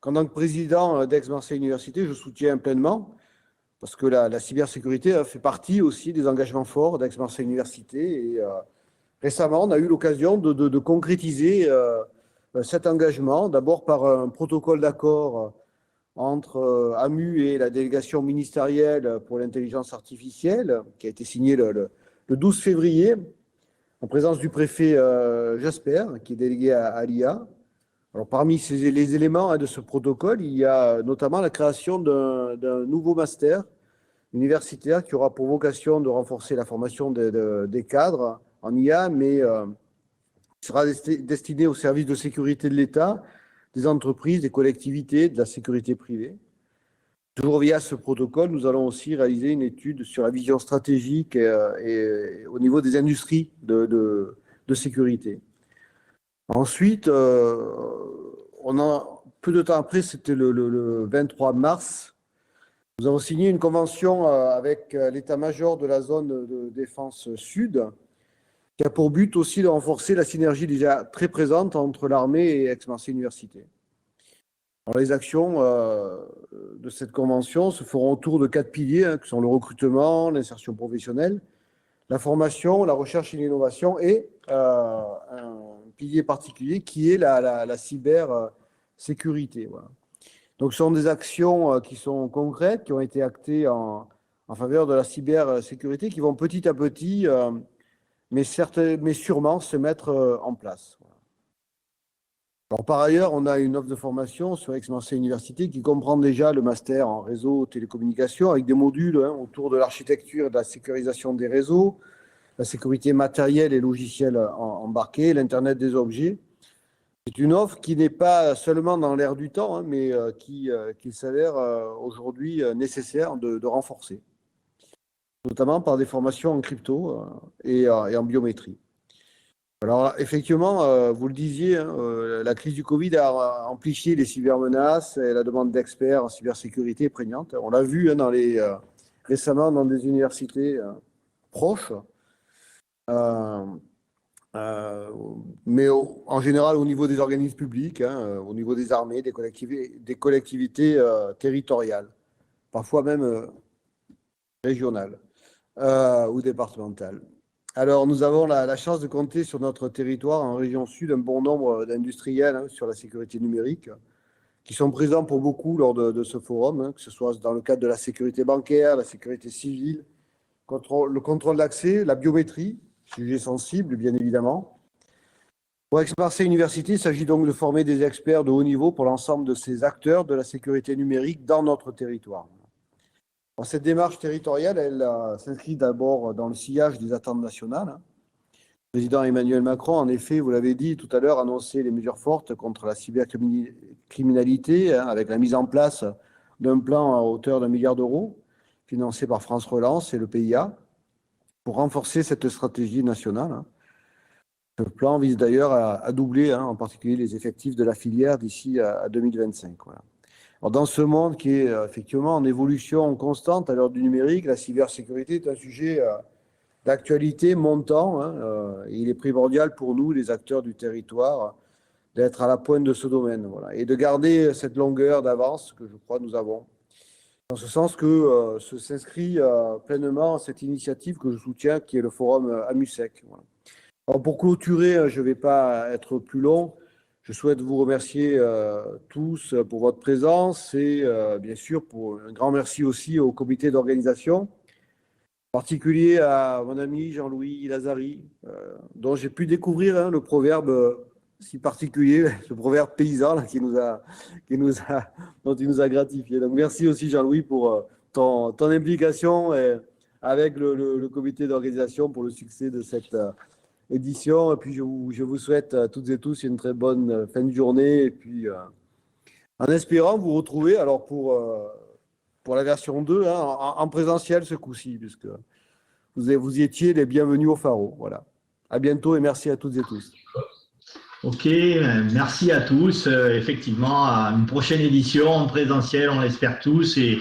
tant que président d'Aix-Marseille Université, je soutiens pleinement, parce que la cybersécurité fait partie aussi des engagements forts d'Aix-Marseille Université. Et récemment, on a eu l'occasion de concrétiser cet engagement, d'abord par un protocole d'accord entre AMU et la délégation ministérielle pour l'intelligence artificielle, qui a été signé le 12 février, en présence du préfet Jasper, qui est délégué à l'IA. Alors, parmi les éléments de ce protocole, il y a notamment la création d'un nouveau master universitaire qui aura pour vocation de renforcer la formation des cadres en IA, mais qui sera destiné aux services de sécurité de l'État, des entreprises, des collectivités, de la sécurité privée. Toujours via ce protocole, nous allons aussi réaliser une étude sur la vision stratégique et au niveau des industries de sécurité. Ensuite, peu de temps après, c'était le 23 mars, nous avons signé une convention avec l'état-major de la zone de défense sud, qui a pour but aussi de renforcer la synergie déjà très présente entre l'armée et Aix-Marseille Université. Alors, les actions de cette convention se feront autour de 4 piliers, qui sont le recrutement, l'insertion professionnelle, la formation, la recherche et l'innovation, et un pilier particulier qui est la cybersécurité. Voilà. Donc, ce sont des actions qui sont concrètes, qui ont été actées en faveur de la cybersécurité, qui vont petit à petit, mais sûrement, se mettre en place. Voilà. Alors, par ailleurs, on a une offre de formation sur Aix-Marseille Université qui comprend déjà le master en réseau télécommunications avec des modules autour de l'architecture et de la sécurisation des réseaux, la sécurité matérielle et logicielle embarquée, l'Internet des objets. C'est une offre qui n'est pas seulement dans l'air du temps, mais qui s'avère aujourd'hui nécessaire de renforcer, notamment par des formations en crypto et en biométrie. Alors, effectivement, vous le disiez, la crise du Covid a amplifié les cybermenaces et la demande d'experts en cybersécurité est prégnante. On l'a vu récemment dans des universités proches, mais en général au niveau des organismes publics, au niveau des armées, des collectivités territoriales, parfois même régionales ou départementales. Alors, nous avons la chance de compter sur notre territoire, en région sud, un bon nombre d'industriels sur la sécurité numérique qui sont présents pour beaucoup lors de ce forum, que ce soit dans le cadre de la sécurité bancaire, la sécurité civile, le contrôle d'accès, la biométrie, sujet sensible, bien évidemment. Pour Aix-Marseille Université, il s'agit donc de former des experts de haut niveau pour l'ensemble de ces acteurs de la sécurité numérique dans notre territoire. Alors, cette démarche territoriale, elle s'inscrit d'abord dans le sillage des attentes nationales. Le président Emmanuel Macron, en effet, vous l'avez dit tout à l'heure, a annoncé les mesures fortes contre la cybercriminalité avec la mise en place d'un plan à hauteur d'1 milliard d'euros financé par France Relance et le PIA pour renforcer cette stratégie nationale. Ce plan vise d'ailleurs à doubler en particulier les effectifs de la filière d'ici à 2025. Voilà. Alors, dans ce monde qui est effectivement en évolution constante à l'heure du numérique, la cybersécurité est un sujet d'actualité montant. Et il est primordial pour nous, les acteurs du territoire, d'être à la pointe de ce domaine, voilà, et de garder cette longueur d'avance que je crois nous avons. Dans ce sens que s'inscrit pleinement cette initiative que je soutiens, qui est le forum AMUSEC. Voilà. Alors, pour clôturer, je ne vais pas être plus long. Je souhaite vous remercier tous pour votre présence et bien sûr pour un grand merci aussi au comité d'organisation, en particulier à mon ami Jean-Louis Lazari, dont j'ai pu découvrir le proverbe si particulier, le proverbe paysan là, dont il nous a gratifié. Donc merci aussi Jean-Louis pour ton implication avec le comité d'organisation pour le succès de cette édition. Et puis je vous souhaite à toutes et tous une très bonne fin de journée. Et puis en espérant vous retrouver alors pour la version 2 en présentiel ce coup-ci, puisque vous y étiez les bienvenus au Pharo. Voilà. À bientôt et merci à toutes et tous. Ok, merci à tous. Effectivement, à une prochaine édition en présentiel, on l'espère tous. Et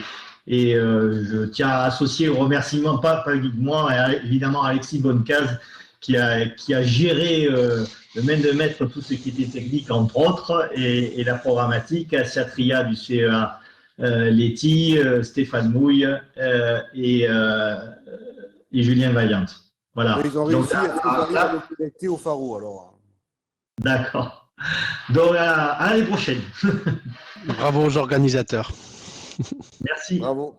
je tiens à associer au remerciement, pas uniquement, évidemment Alexis Bonnecase, qui a géré le main de maître tout ce qui était technique, entre autres, et la programmatique, Satria du CEA, Letty, Stéphane Mouille et Julien Vaillante. Voilà. Ils ont réussi à nous connecter au Pharo, alors. D'accord. Donc, à l'année prochaine. Bravo aux organisateurs. Merci. Bravo.